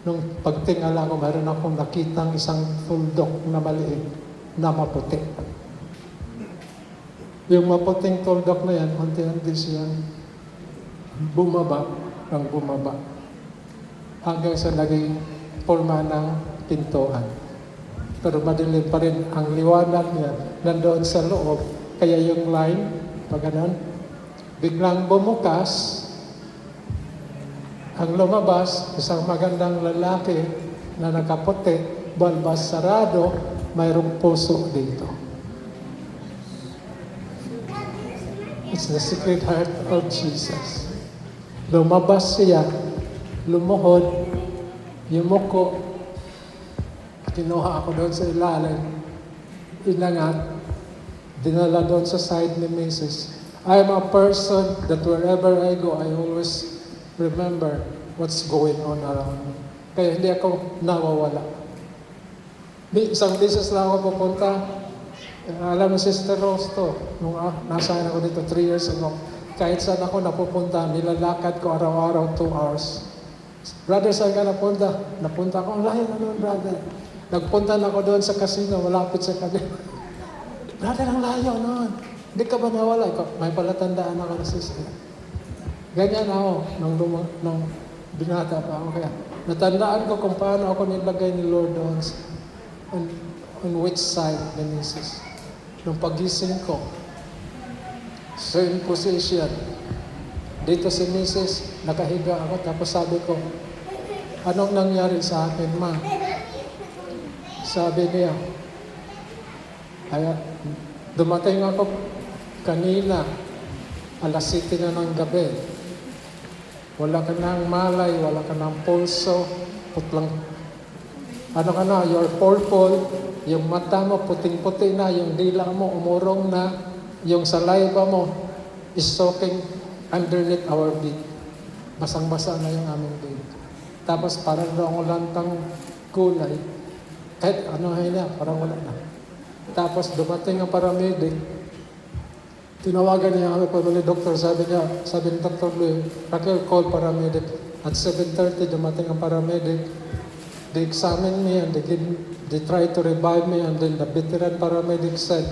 Nung pagtingala ko, mayroon akong nakitang isang tuldok na maliit na maputi. Yung maputing tuldok na yan, unti-unti siyang bumaba ng bumaba hanggang sa naging forma ng pintuan. Pero madilim pa rin ang liwanag niya nandoon sa loob. Kaya yung line, pag ganun, biglang bumukas, ang lumabas, isang magandang lalaki na nakaputi, balbas sarado, mayroong puso dito. It's the Sacred Heart of Jesus. Lumabas siya, lumuhod, yumuko, kinuha ako doon sa ilalim, inangat, dinala doon sa side ni Mrs. I'm a person that wherever I go, I always remember what's going on around me. Kaya hindi ako nawawala. Isang beses lang ako pupunta. Alam mo, Sister Rose to, nung nasaan ako dito 3 years ago, kahit saan ako napupunta, nilalakad ko araw-araw 2 hours. Brother, saan ka napunta? Napunta ako, layo na nun, brother. Nagpunta na ako doon sa casino, malapit sa kanila. Brother, ang layo nun. Hindi ka ba nawala? May palatandaan ako na sister. Ganyan ako nung binata pa ako. Kaya natandaan ko kung paano ako nilagay ni Lord doon on which side ni Mrs. Nung pagising ko, same position. Dito si Mrs. Nakahiga ako. Tapos sabi ko, anong nangyari sa akin, ma? Sabi niya, dumating ako kanina, alas 7 na ng gabi. Wala ka ng malay, wala ka ng pulso, putlang, ano ka na, you're purple, yung mata mo puting-puti na, yung dila mo umurong na, yung saliva mo is soaking underneath our feet. Basang-basa na yung aming feet. Tapos parang doon lantang kulay, kahit ano na, parang wala na. Tapos dumating ang paramedic, tinawagan niya kami pamilya doktor, sabi ni Dr. Louie, Raquel, call paramedic. At 7:30 dumating ang paramedic. They examined me and they tried to revive me, and then the veteran paramedic said,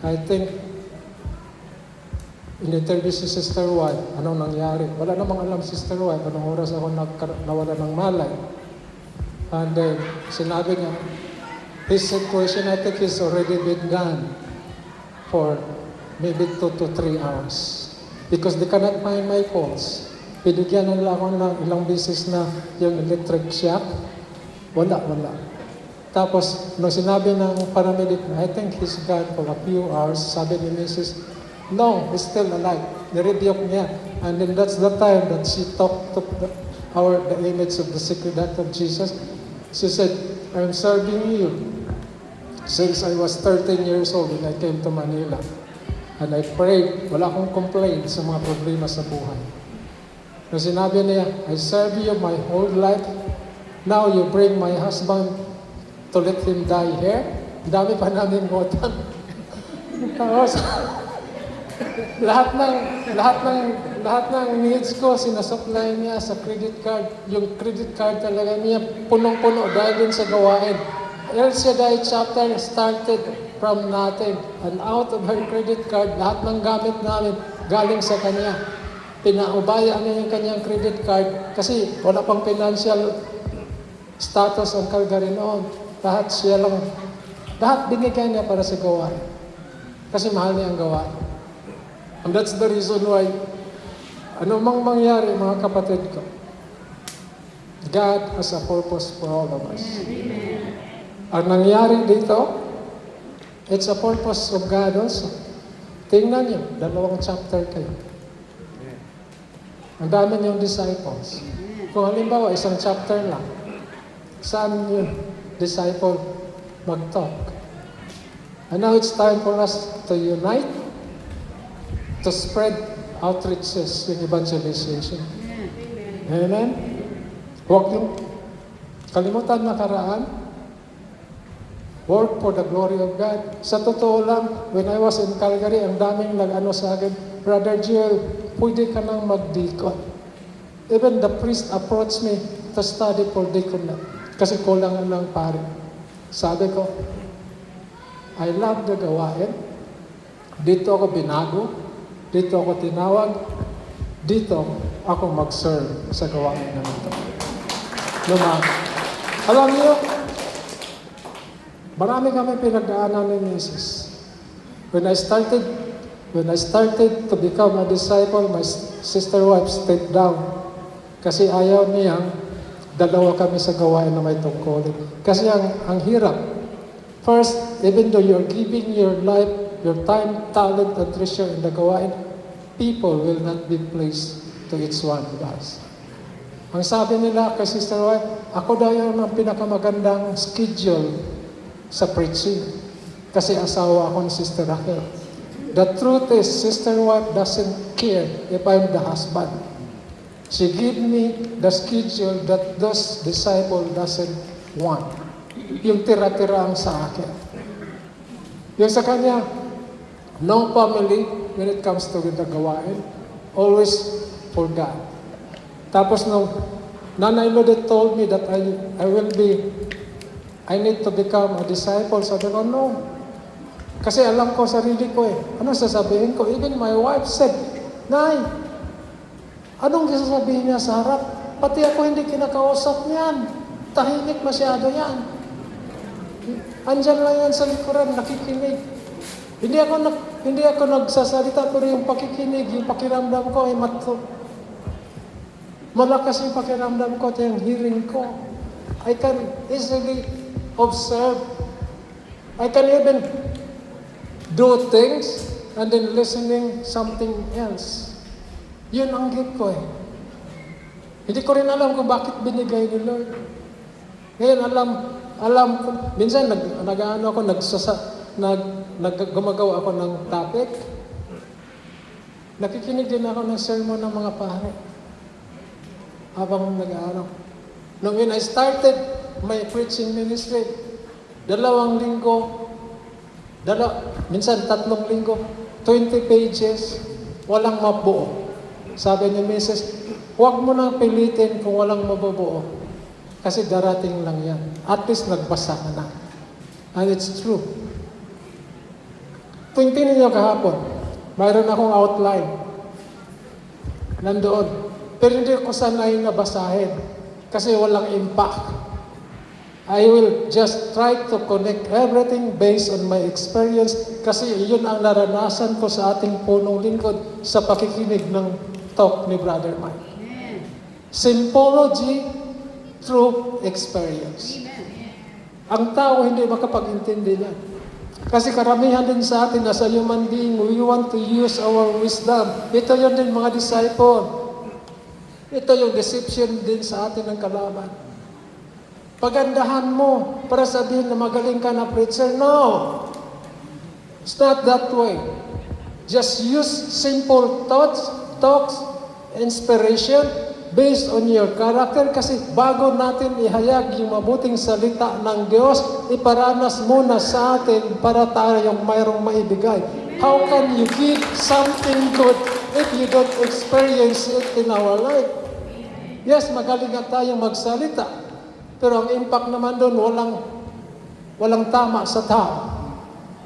I think, in-interview si Sister White, anong nangyari? Wala namang alam Sister White, anong oras ako nawala ng malay. And then, sinabi niya, his situation, I think, is already been done for maybe 2 to 3 hours. Because they cannot find my pulse. Binigyan nila ako ng ilang beses na yung electric shock. Wala. Tapos, nung sinabi ng paramedic, I think he's gone for a few hours, sabi ni Mrs., no, he's still alive. Nirebuke niya. And then that's the time that she talked to the image of the Sacred Heart of Jesus. She said, I'm serving you since I was 13 years old when I came to Manila. And I prayed, wala akong complaint sa mga problema sa buhay. Nung sinabi niya, I serve you my whole life. Now you bring my husband to let him die here. Dami pa namin ngutang. Tapos, lahat ng needs ko, sinasupply niya sa credit card. Yung credit card talaga niya, punong-puno dahil din sa gawain. El Shaddai chapter started from nothing. And out of her credit card, lahat ng gamit namin galing sa kanya. Pinaubaya niya yung kanyang credit card kasi wala pang financial status ang Calgary noon. Lahat binigyan niya para sa gawain. Kasi mahal niya ang gawain. And that's the reason why, ano mang mangyari, mga kapatid ko, God has a purpose for all of us. Ang nangyari dito, it's a purpose of God also. Tingnan niyo, 2 chapter kayo. Ang dami niyong disciples. Kung halimbawa, isang chapter lang, saan yung disciple mag-talk? And now it's time for us to unite, to spread outreaches in evangelization. Amen? Huwag yung kalimutan nakaraan. Work for the glory of God. Sa totoo lang, when I was in Calgary, ang daming nag-ano sa akin, Brother Joel, pwede ka nang mag-deacon. Even the priest approached me to study for deaconate. Kasi kulangan ng pare. Sabi ko, I love the gawain. Dito ako binago, dito ako tinawag, dito ako mag-serve sa gawain na ito. Alam niyo, marami kami pinagdaanan ni Mrs. When I started to become a disciple, my sister wife stepped down. Kasi ayaw niya, dalawa kami sa gawain na may tungkulin. Kasi ang hirap. First, even though you're giving your life, your time, talent, and treasure in the gawain, people will not be pleased to each one of us. Ang sabi nila kay Sister Wife, ako daw yun ang pinakamagandang schedule sa preaching. Kasi asawa ako ni Sister Raquel. The truth is, Sister Wife doesn't care if I'm the husband. She give me the schedule that those disciple doesn't want. Yung tira-tira ang sa akin. Yung sa kanya, no family when it comes to the gawain, always for God. Tapos nung Nanay Lodet told me that I need to become a disciple. Sabi ko, no. Kasi alam ko sarili ko eh. Ano sasabihin ko? Even my wife said, Nay, anong sasabihin niya sa harap? Pati ako hindi kinakausap niyan. Tahimik masyado yan. Andyan lang yan sa likuran, nakikinig. Hindi ako nagsasalita, pero yung pakikinig, yung pakiramdam ko ay malakas yung pakiramdam ko at yung hearing ko. I can easily observe. I can even do things and then listening something else. Yun ang gift ko eh. Hindi ko rin alam kung bakit binigay ni Lord. Ngayon alam ko, minsan gumagawa ako ng topic. Nakikinig din ako ng sermon ng mga pare. Habang nag-aaral. Nung when I started my preaching ministry, 2 linggo, minsan 3 linggo, 20 pages, walang mabuo. Sabi ni Mrs., huwag mo nang pilitin kung walang mabubuo. Kasi darating lang yan. At least nagbasa ka na. And it's true. Tuwing ninyo kahapon, mayroon akong outline. Nandoon. Pero hindi ko sanay na basahin kasi walang impact. I will just try to connect everything based on my experience kasi yun ang naranasan ko sa ating punong lingkod sa pakikinig ng talk ni Brother Mike. Sympology through experience. Ang tao hindi makapag-intindi niyan. Kasi karamihan din sa atin as a human being, we want to use our wisdom. Ito yun din mga disciple. Ito yung deception din sa atin ng kalaban. Pagandahan mo para sabihin na magaling ka na preacher. No! It's not that way. Just use simple talks, inspiration, based on your character. Kasi bago natin ihayag yung mabuting salita ng Diyos, iparanas muna sa atin para tayong mayroong maibigay. How can you give something good if you don't experience it in our life? Yes, magaling nga tayong magsalita. Pero ang impact naman doon, walang tama sa tao.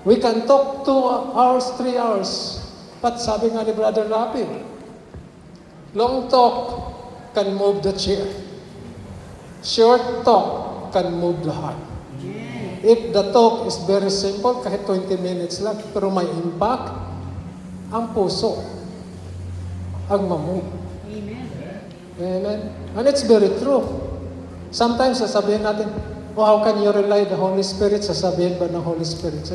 We can talk 2 hours, 3 hours. But sabi nga ni Brother Rapi, long talk can move the chair. Short talk can move the heart. If the talk is very simple, kahit 20 minutes lang, pero may impact, ang puso ang mamove. Amen. And it's very true. Sometimes sasabihin natin, oh, how can you rely the Holy Spirit? Sasabihin ba ng Holy Spirit?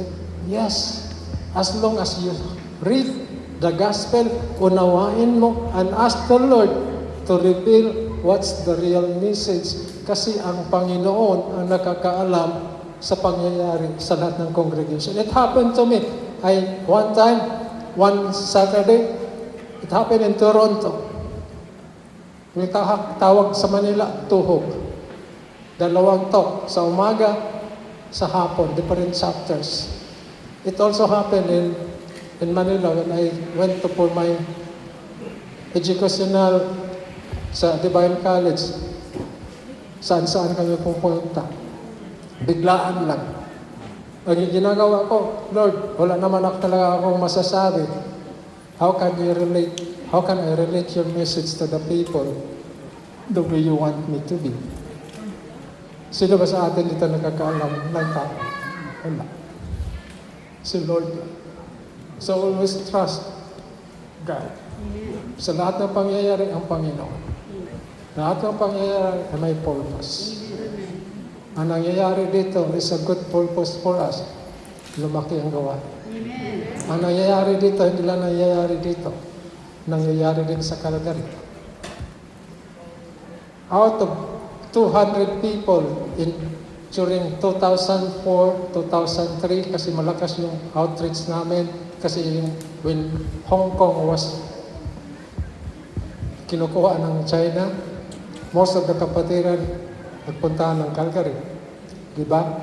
Yes. As long as you read the gospel, unawain mo, and ask the Lord to reveal what's the real message. Kasi ang Panginoon ang nakakaalam sa pangyayari sa lahat ng congregation. It happened to me. One Saturday, it happened in Toronto. May tawag sa Manila, tuhog. 2 talk, sa umaga, sa hapon, different chapters. It also happened in Manila when I went to for my educational sa Divine College. Saan kami pupunta. Biglaan lang. Ang ginagawa ko, Lord, wala naman ako talaga akong masasabi. How can I relate your message to the people the way you want me to be? Sino ba sa atin dito nakakaalam ng tao? Wala. Si Lord. So always trust God. Sa lahat ng pangyayari, ang Panginoon. Lahat ng pangyayari ay may purpose. Ang nangyayari dito is a good purpose for us. Lumaki ang gawa. Ang nangyayari dito, hindi lang nangyayari dito. Nangyayari din sa Calgary. Out of 200 people during 2004, 2003, kasi malakas yung outreach namin, kasi when Hong Kong was kinukuha ng China, most of the kapatiran nagpuntahan ng Calgary. Diba?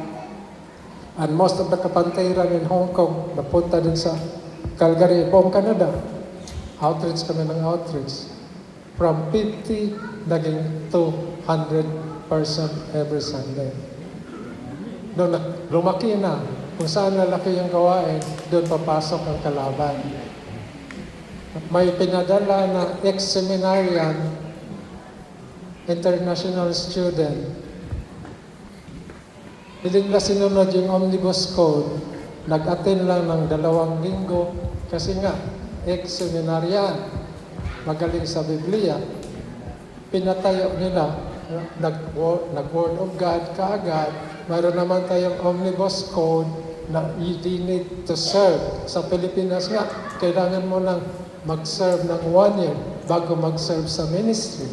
And most of the kapatiran in Hong Kong napunta din sa Calgary, from Canada. Outreach kami ng outreach. From 50, naging 200 person every Sunday. Noong lumaki na, kung saan lalaki yung gawain, doon papasok ang kalaban. May pinadala na ex-seminarian, international student. Hindi nila sinunod yung Omnibus Code. Nag-attend lang ng 2 linggo kasi nga, ex-seminarian, magaling sa Biblia. Pinatayo nila, nag-Word of God kaagad. Mayroon naman tayong Omnibus Code na you need to serve. Sa Pilipinas nga, kailangan mo lang mag-serve ng 1 year bago mag-serve sa ministry.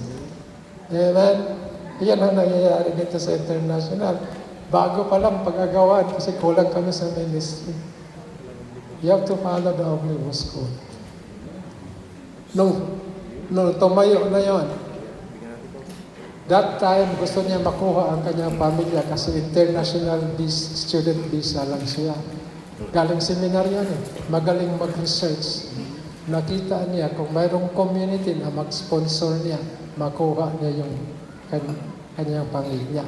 Amen? Yan ang nangyayari dito sa international. Bago pa lang pag-agawan kasi kulang kami sa ministry. You have to follow the Omnibus Code. Nung tumayo na yon, that time gusto niya makuha ang kanyang pamilya kasi international student visa lang siya. Galing seminaryan magaling mag-research. Nakita niya kung mayroong community na mag-sponsor niya, makuha niya yung kanyang pamilya.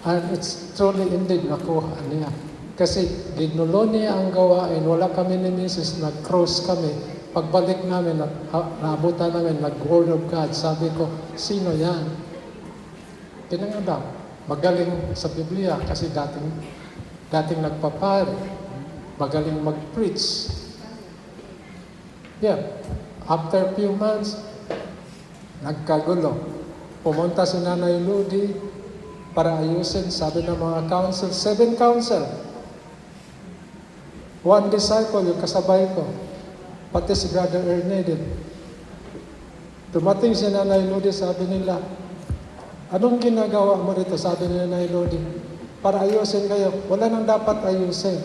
And it's truly indeed nakuha niya. Kasi ginulo niya ang gawain, wala kami ni Mrs. nag-cross kami. Pagbalik namin, naabutan namin, nag-Word of God. Sabi ko, sino yan? Tinangadam, magaling sa Biblia kasi dating nagpapare, magaling mag-preach. Yeah. After few months, nagkagulo. Pumunta si Nanay Ludi para ayusin, sabi ng mga council, 7 council. 1 disciple, yung kasabay ko. Pati si Brother Ernest din. Dumating si Nanay Ludi, sabi nila, anong ginagawa mo rito? Sabi ni Nanay Lodi, para ayusin kayo. Wala nang dapat ayusin.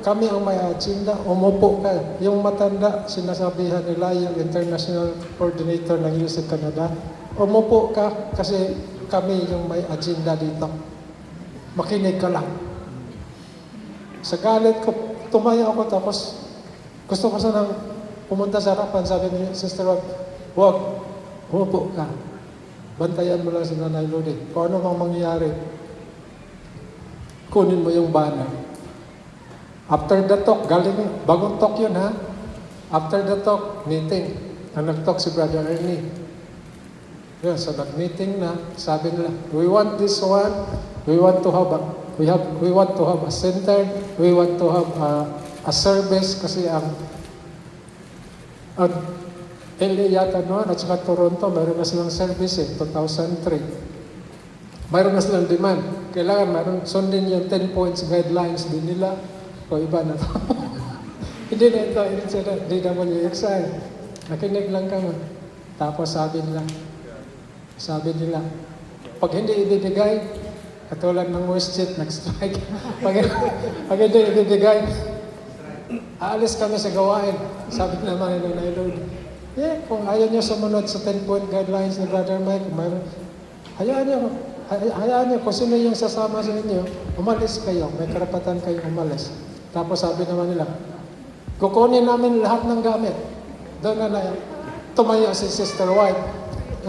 Kami ang may agenda, umupo ka. Yung matanda, sinasabihan nila, yung International Coordinator ng UC Canada, umupo ka kasi kami yung may agenda dito. Makinig ka lang. Sa galit ko, tumayo ako tapos gusto ko sanang pumunta sa harapan. Sabi ni Sister Rob, huwag, umupo ka. Bantayan mo lang si Nanay Lodi. Kung ano mang mangyari, kunin mo yung banner. After the talk, bagong talk yun ha. After the talk, meeting. Ang nag-talk si Brother Ernie. Yun, so nag-meeting na, sabi nila, we want this one, we want to have a center, we want to have a service kasi ang LA yata noon at saka Toronto, mayroon na silang service 2003. Mayroon na silang demand. Kailangan sundin yung 10 points guidelines din nila. O iba na to. Hindi na ito, DWXI. Nakinig lang kami. Tapos sabi nila, pag hindi ibibigay, katulad ng Westjet, nag-strike. pag hindi ibibigay, aalis kami sa gawain. Sabi naman ni Nanay Lord, kung ayaw niyo sumunod sa 10-point guidelines ni Brother Mike, hayaan niyo kung sino yung sasama sa inyo, umalis kayo, may karapatan kayong umalis. Tapos sabi naman nila, kukunin namin lahat ng gamit. Doon na tumayo si Sister White.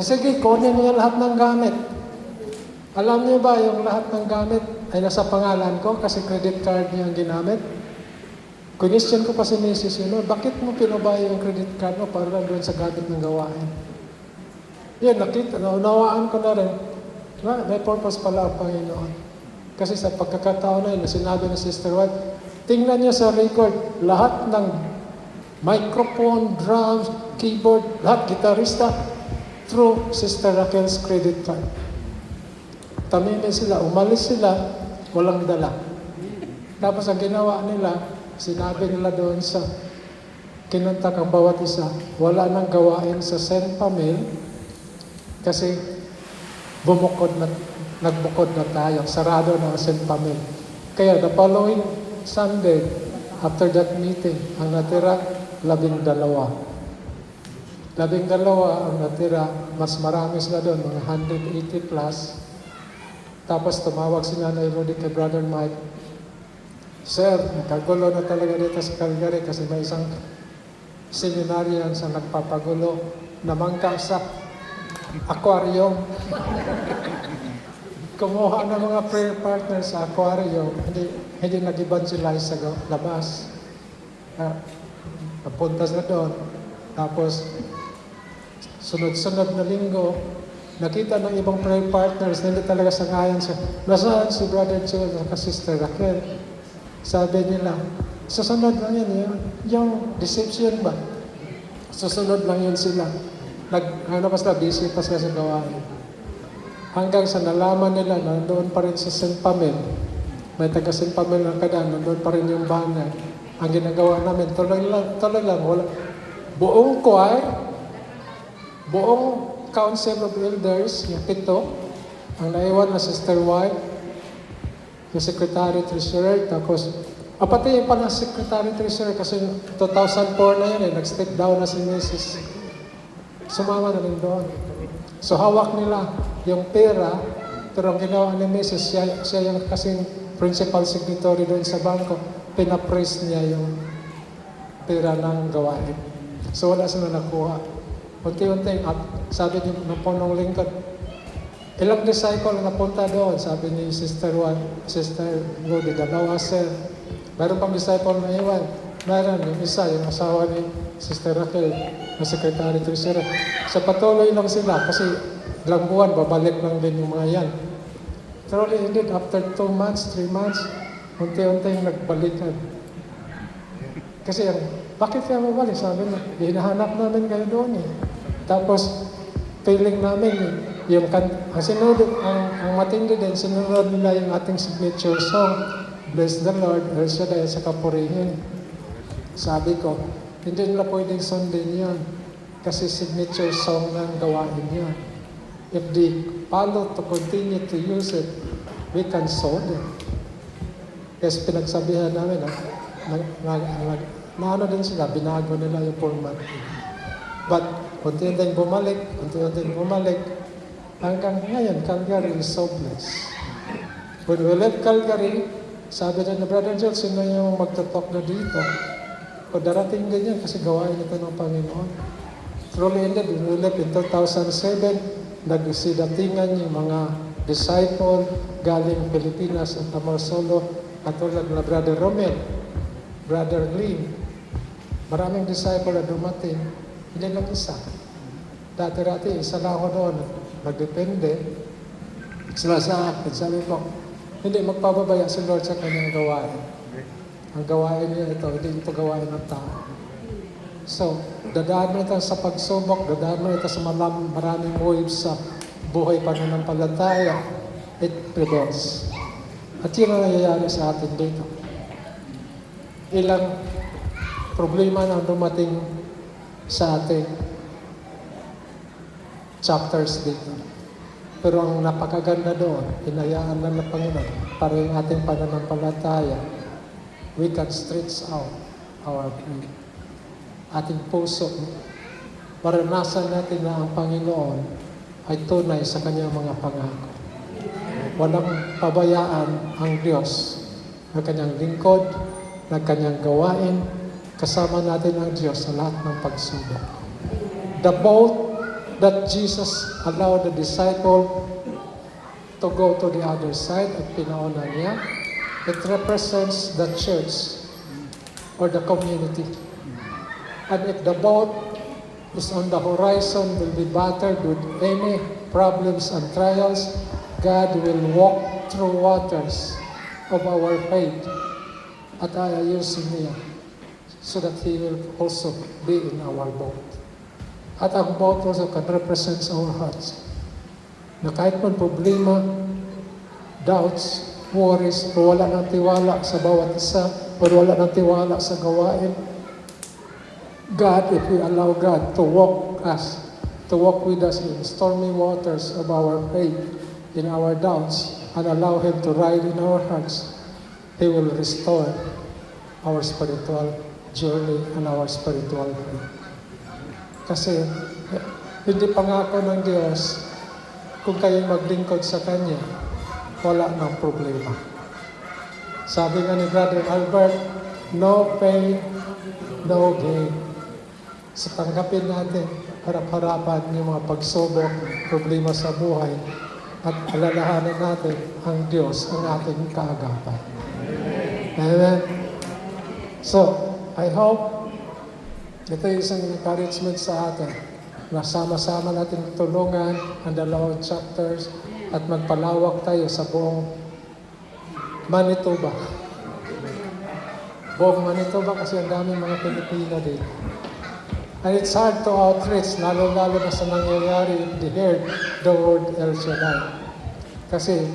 Sige, kunin niyo lahat ng gamit. Alam niyo ba yung lahat ng gamit? ay nasa pangalan ko kasi credit card niya ang ginamit. Question ko pa si Mrs. bakit mo pinabaya yung credit card mo para lang doon sa gamit ng gawain? Yan, naunawaan ko na rin. May purpose pala ang Panginoon. Kasi sa pagkakataon na yun, sinabi ni Sister White, tingnan niyo sa record, lahat ng microphone, drums, keyboard, lahat, gitarista, through Sister Raquel's credit card. Tamimi sila, umalis sila, walang dala. Tapos ang ginawa nila, sinabi nila doon sa kinuntak ang bawat isa, wala nang gawain sa St. Pamil kasi nagbukod na tayo, sarado na ang St. Pamil. Kaya the following Sunday, after that meeting, ang natira, 12. 12 ang natira, mas marami sila doon, mga 180 plus. Tapos tumawag si Nanay Rudy kay Brother Mike, Sir, nagkagulo na talaga dito sa Calgary kasi may isang seminaryan sa nagpapagulo na mangka sa aquarium. Kumuha ng mga prayer partners sa aquarium, hindi nag-evangelize sa labas. Napunta na doon. Tapos, sunod-sunod na linggo, nakita ng ibang prayer partners na hindi talaga sangayon siya. Nasaan si Brother Joel at Sister Raquel? Sabi nila, susunod lang yan. Yung deception ba? Susunod lang yun sila. Basta busy pa sila sa gawain. Hanggang sa nalaman nila na nandoon pa rin sa St. Pamil. May taga St. Pamil na kadaan, nandoon pa rin yung banner. Ang ginagawa namin, tuloy lang, wala. Buong choir, buong Council of Elders, yung 7, ang naiwan na Sister White, yung Secretary Treasurer, tapos, pati yung pala Secretary Treasurer, kasi 2004 na yun nag-step down na si Mrs. Sumama na rin doon. So hawak nila yung pera, pero ang ginawa ni Mrs. Siya yung kasing principal secretary doon sa bangko, pinapraise niya yung pera ng gawain. So wala sila nakuha. Unti-unti, sabi niyo ng punong lingkod, ilang disciple na napunta doon, sabi ni Sister Rudy, 2, sir. Meron pang disciple na iwan. Meron, yung isa, yung asawa ni Sister Raquel, na Secretary Treasurer. Sa patuloy lang sila, kasi ilang buwan, babalik lang din yung mga yan. Truly indeed, after 2 months, 3 months, unti-unti nagbalikan. Kasi bakit kaya mabalik? Sabi na, hinahanap namin kayo doon eh. Tapos, feeling namin ang matindi din, sinunod nila yung ating signature song, Bless the Lord, El Shaddai, sa kapurihin. Sabi ko, hindi nila pwedeng sundin yan kasi signature song ng gawain yan. If they follow to continue to use it, we can sold it. Kasi pinagsabihan namin, naano din sila, binago nila yung format. But, unti-unting bumalik, hanggang ngayon, Calgary is so blessed. When we left Calgary, sabi na Brother Joel, sino yung magtatok na dito? O darating din yan kasi gawain ito ng Panginoon. Truly indeed, we left in 2007, nagsidatingan yung mga disciple galing Pilipinas at Amarsolo, katulad na Brother Romel, Brother Glenn. Maraming disciple na dumating, hindi lang isa. Dati-dati, isa lang ako doon, nagdepende. Sila sa akin, sabi ko, hindi magpapabaya si Lord sa kanyang gawain. Ang gawain niya ito, hindi ito gawain ng tao. So, dadaan mo ito sa pagsubok, dadaan mo ito sa maraming waves sa buhay pananampalataya, it prevails. At yun ang nangyayari sa atin dito. Ilang problema na dumating sa ating chapters dito. Pero ang napakaganda doon, hinayaan na ng Panginoon para yung ating pananampalataya, we can stretch out our faith. Ating puso, maranasan natin na ang Panginoon ay tunay sa kanyang mga pangako. Walang pabayaan ang Diyos ng kanyang lingkod, ng kanyang gawain, kasama natin ang Diyos sa lahat ng pagsubok. The boat that Jesus allowed the disciple to go to the other side at pinauna niya. It represents the church or the community. And if the boat is on the horizon, will be battered with any problems and trials, God will walk through waters of our faith at ayayusin niya so that He will also be in our boat. At ang boat also can represent our hearts. Na kahit man problema, doubts, worries, o wala ng tiwala sa bawat isa, o wala ng tiwala sa gawain, God, if we allow God to walk with us in stormy waters of our faith, in our doubts, and allow Him to ride in our hearts, He will restore our spiritual journey and our spiritual faith. Kasi, hindi pangako ng Diyos, kung kayo'y maglingkod sa Kanya, wala nang problema. Sabi nga ni Brother Albert, no pain, no gain. So tanggapin natin, harap-harapan yung mga pagsubok, problema sa buhay, at alalahanan natin ang Diyos ang ating kaagapan. Amen. So, I hope ito yung isang encouragement sa atin na sama-sama natin tulungan ang dalawang chapters at magpalawak tayo sa buong Manitoba. Buong Manitoba kasi ang daming mga Pilipino din. And it's hard to outreach, lalo-lalo na sa nangyayari if they heard the word El Shaddai. Kasi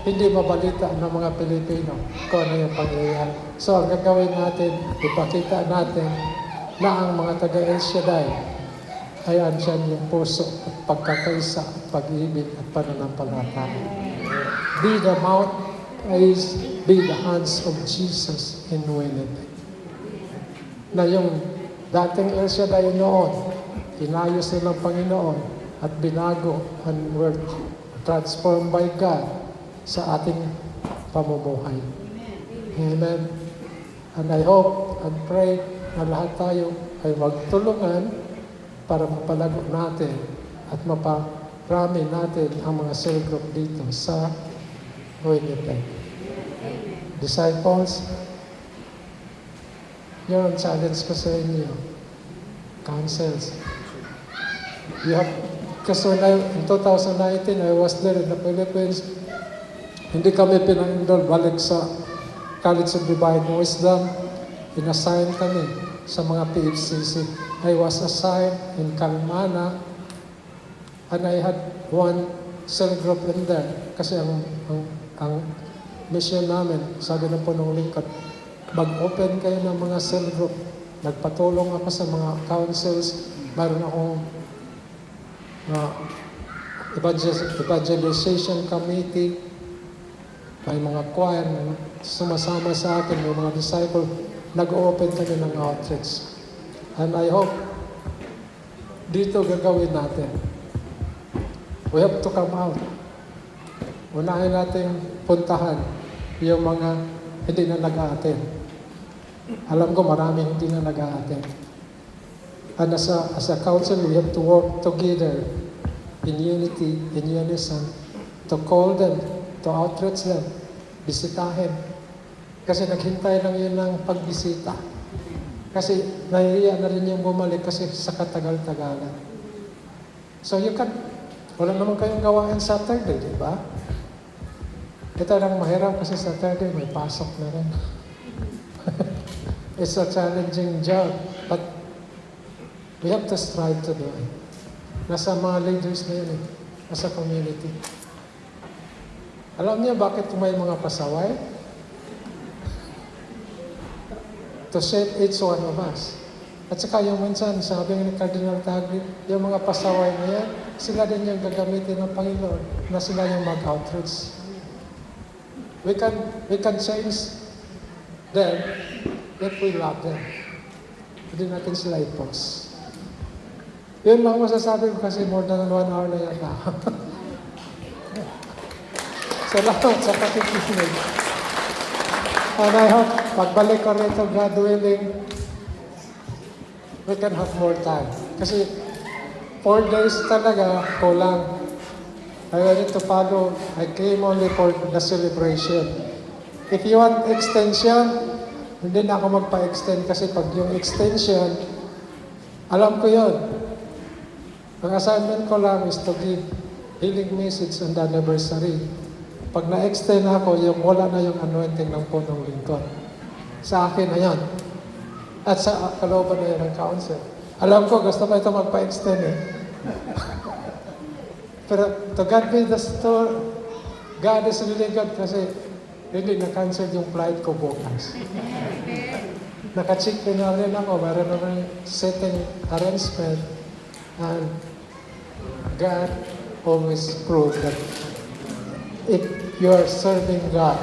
hindi mabalita ng mga Pilipino kung ano yung pangyayari. So ang gagawin natin, ipakita natin na ang mga taga-El Shaddai ay andyan yung puso at pagkakaisa at pag-ibig at pananampalataya. Be the mouthpiece, be the hands of Jesus in Winnipeg. Na yung dating El Shaddai noon, inayos nilang Panginoon at binago and were transformed by God sa ating pamumuhay. Amen. And I hope and pray na lahat tayo ay magtulungan para mapalago natin at maparami natin ang mga cell group dito sa Winnipeg. Disciples, yun ang challenge ko sa inyo. Councils. Kasi in 2019, I was there in the Philippines. Hindi kami pina-enroll balik sa College of Divine Wisdom. Inassign kami sa mga PFCC. I was assigned in Kalmana and I had one cell group in there. Kasi ang mission namin, sabi na po nung lingkod, mag-open kayo ng mga cell group. Nagpatulong ako sa mga councils. Mayroon akong evangelization committee. May mga choir na sumasama sa akin, may mga disciple. Nag-open kami ng outreach. And I hope dito gagawin natin. We have to come out. Unahin natin puntahan yung mga hindi na nag-a-attend. Alam ko maraming hindi na nag-a-attend. And as a council, we have to work together in unity, in unison, to call them, to outreach them, bisitahin. Kasi naghintay lang yun ng pagbisita. Kasi nahihiya na rin yung bumalik kasi sa katagal-tagalan. So wala naman kayong gawain Saturday, di ba? Ito lang mahirap kasi Saturday may pasok na rin. It's a challenging job, but we have to strive to do it. Nasa mga leaders na yun nasa community. Alam niyo bakit may mga pasaway? To shape each one of us. At saka yung minsan, sabi ni Cardinal Tagle, yung mga pasaway na yan, sila din yung gagamitin ng Panginoon na sila yung mag-outreach. We can change them if we love them. Hindi natin sila i-post. Yun lang masasabi ko kasi more than 1 hour na yata. Salamat sa pakikinig. And I hope, pagbalik ko rito, God willing, we can have more time. Kasi 4 days talaga, kulang. I wanted to follow. I came only for the celebration. If you want extension, hindi na ako magpa-extend kasi pag yung extension, alam ko yun. Ang assignment ko lang is to give healing message on the anniversary. Pag na-extend ako, yung wala na yung anointing ng punong lingkod. Sa akin na yan. At sa kalooban na yan ng council. Alam ko, gusto ko ito magpa-extend eh. Pero to God be the story. God is really good kasi hindi na-cancel yung flight ko bukas. Naka-check na rin ako, meron naman setting arrangement, and God always proves that if you are serving God,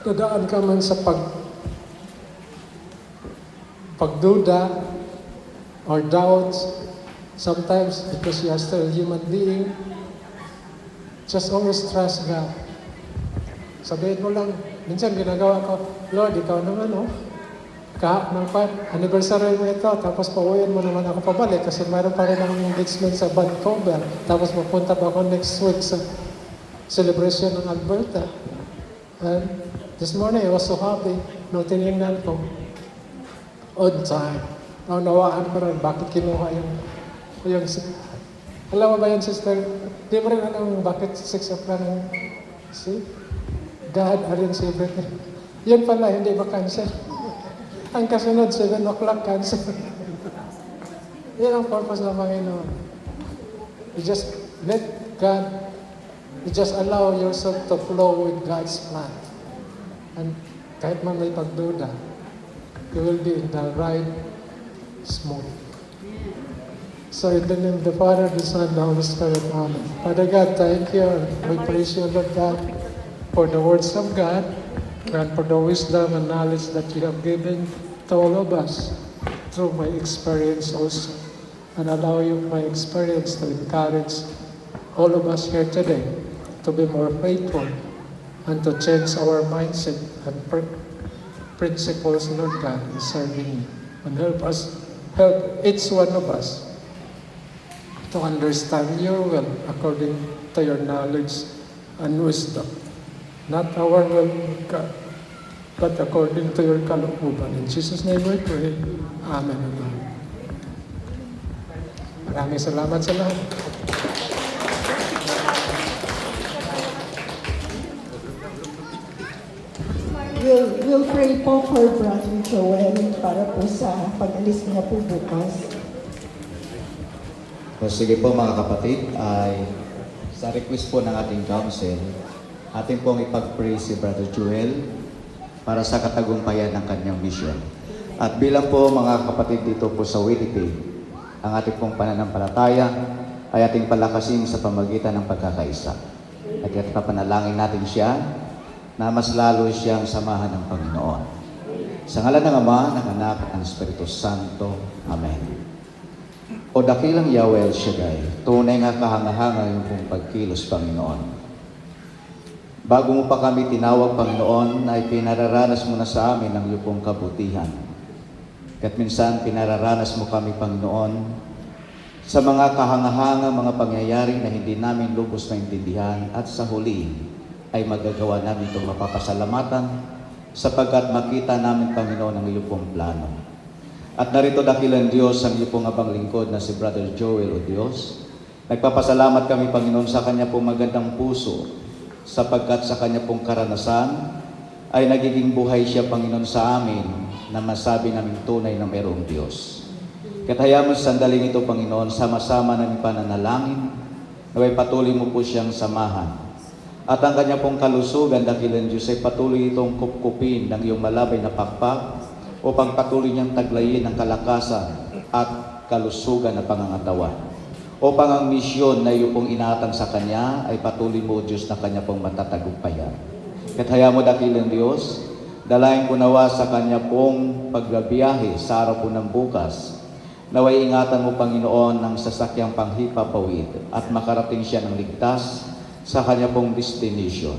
dadaan ka man sa pagduda or doubts, sometimes because you are still a human being, just always trust God. Sabihin mo lang, minsan ginagawa ko, Lord, ikaw naman, oh. Anniversary mo ito, tapos pauwiin mo naman ako pabalik kasi mayroon pa rin akong engagement sa Vancouver. Tapos mapunta pa ako next week sa celebration ng Alberta. And this morning, I was so happy. Nung tinignan ko, on time. Naunawaan ko rin, bakit kinuha yung alam mo ba yun, sister? Di mo rin alam bakit 6 o'clock ng, see? God arrange everything. Yun pala, hindi ma-cancel. Ang kasunod, 7 o'clock cancel. Yan ang purpose ng Panginoon. You just let God, you just allow yourself to flow with God's plan. And kahit man may pagduda, you will be in the right smooth. So in the name of the Father, the Son, the Holy Spirit, Amen. Father God, thank you. We praise you, Lord God, for the words of God and for the wisdom and knowledge that you have given to all of us through my experience also. And allow you my experience to encourage all of us here today to be more faithful and to change our mindset and principles, Lord God, in serving you. And help each one of us to understand your will according to your knowledge and wisdom. Not our will, God, but according to your kalooban. In Jesus' name we pray. Amen. Maraming salamat sa lahat. We'll pray po for Brother Joel para po sa pag-alis niya po bukas. So, sige po mga kapatid, ay sa request po ng ating council, ating pong ipag-pray si Brother Joel para sa katagumpayan ng kanyang mission. At bilang po mga kapatid dito po sa Winnipeg, ang ating pong pananampalataya ay ating palakasin sa pamagitan ng pagkakaisa. At papanalangin natin siya na mas lalo siyang samahan ng Panginoon. Sa ngalan ng Ama, ng Anak, at ng Espiritu Santo. Amen. O dakilang Yahweh El Shaddai, tunay nga kahanga-hanga yung pong pagkilos, Panginoon. Bago mo pa kami tinawag, Panginoon, ay pinararanas mo na sa amin ang iyong pong kabutihan. At minsan pinararanas mo kami, Panginoon, sa mga kahanga-hanga, mga pangyayari na hindi namin lubos maintindihan at sa huli ay magagawa namin itong mapapasalamatan sapagkat makita namin, Panginoon, ang iyong pong plano. At narito dakilang Diyos ang iyong pong abang lingkod na si Brother Joel, O Diyos. Nagpapasalamat kami, Panginoon, sa kanya pong magandang puso sapagkat sa kanya pong karanasan ay nagiging buhay siya, Panginoon, sa amin na masabi namin tunay na mayroong Diyos. Kaya't hayaan mo sa sandaling ito, Panginoon, sama-sama namin pananalangin, naway patuloy mo po siyang samahan. At ang kanya pong kalusugan, dakilang Diyos, ay patuloy itong kupkupin ng iyong malabay na pakpak upang patuloy niyang taglayin ang kalakasan at kalusugan na pangangatawan. Upang ang misyon na iyong pong inaatang sa kanya ay patuloy mo, Diyos, na kanya pong matatagumpayan. Kaya't hayaan mo, dakilang Diyos, dalayan ko nawa sa kanya pong pagbabiyahe sa araw po ng bukas. Naway ingatan mo, Panginoon, ang sasakyang panghipapawid at makarating siya ng ligtas sa kanya pong destination.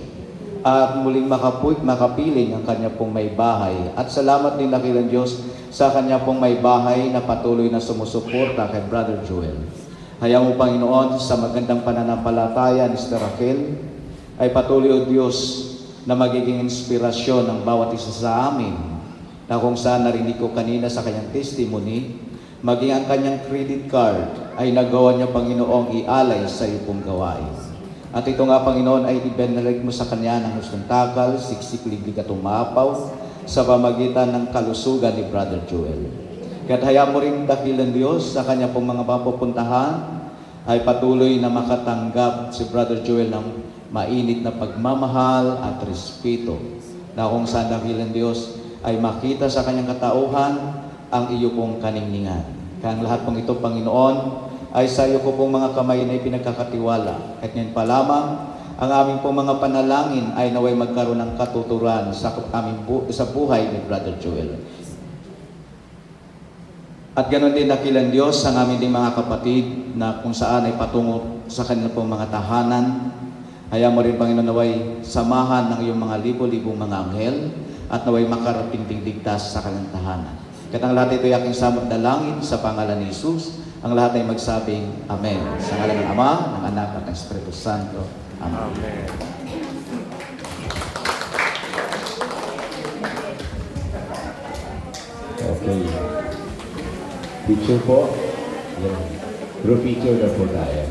At muling makapiling ang kanya pong may bahay. At salamat din dakilang Diyos sa kanya pong may bahay na patuloy na sumusuporta kay Brother Joel. Hayaan mo, Panginoon, sa magandang pananampalataya ni Sister Raquel, ay patuloy, O Diyos, na magiging inspirasyon ng bawat isa sa amin, na kung saan narinig ko kanina sa kanyang testimony, maging ang kanyang credit card ay nagawa niya, Panginoong, ialay sa iyo pong gawain. At ito nga, Panginoon, ay ibinalik mo sa kanya ng hustong takal, siksik, libig at umapaw sa pamagitan ng kalusugan ni Brother Joel. Kaya't hayaan mo rin dakilan, Diyos, sa kanya pong mga mapupuntahan ay patuloy na makatanggap si Brother Joel ng mainit na pagmamahal at respeto, na kung saan dakilan, Diyos, ay makita sa kanyang katauhan ang iyo pong kaningningan. Kaya ang lahat pong ito, Panginoon, ay sa iyo ko pong mga kamay na ipinagkakatiwala. At ngayon pa lamang, ang aming pong mga panalangin ay naway magkaroon ng katuturan sa buhay ni Brother Joel. At ganoon din dakilan, Diyos, ang aming din mga kapatid na kung saan ay patungo sa kanilang pong mga tahanan. Hayaan mo rin, Panginoon, naway samahan ng iyong mga libo-libong mga anghel at naway makarating ding ligtas sa kanilang tahanan. Kat ang lahat ito ay aking samot na langit sa pangalan ni Jesus. Ang lahat ay magsabing Amen. Sa ngalan ng Ama, ng Anak at ng Espiritu Santo. Amen. Okay. Picture po. Yan. Group picture na po tayo.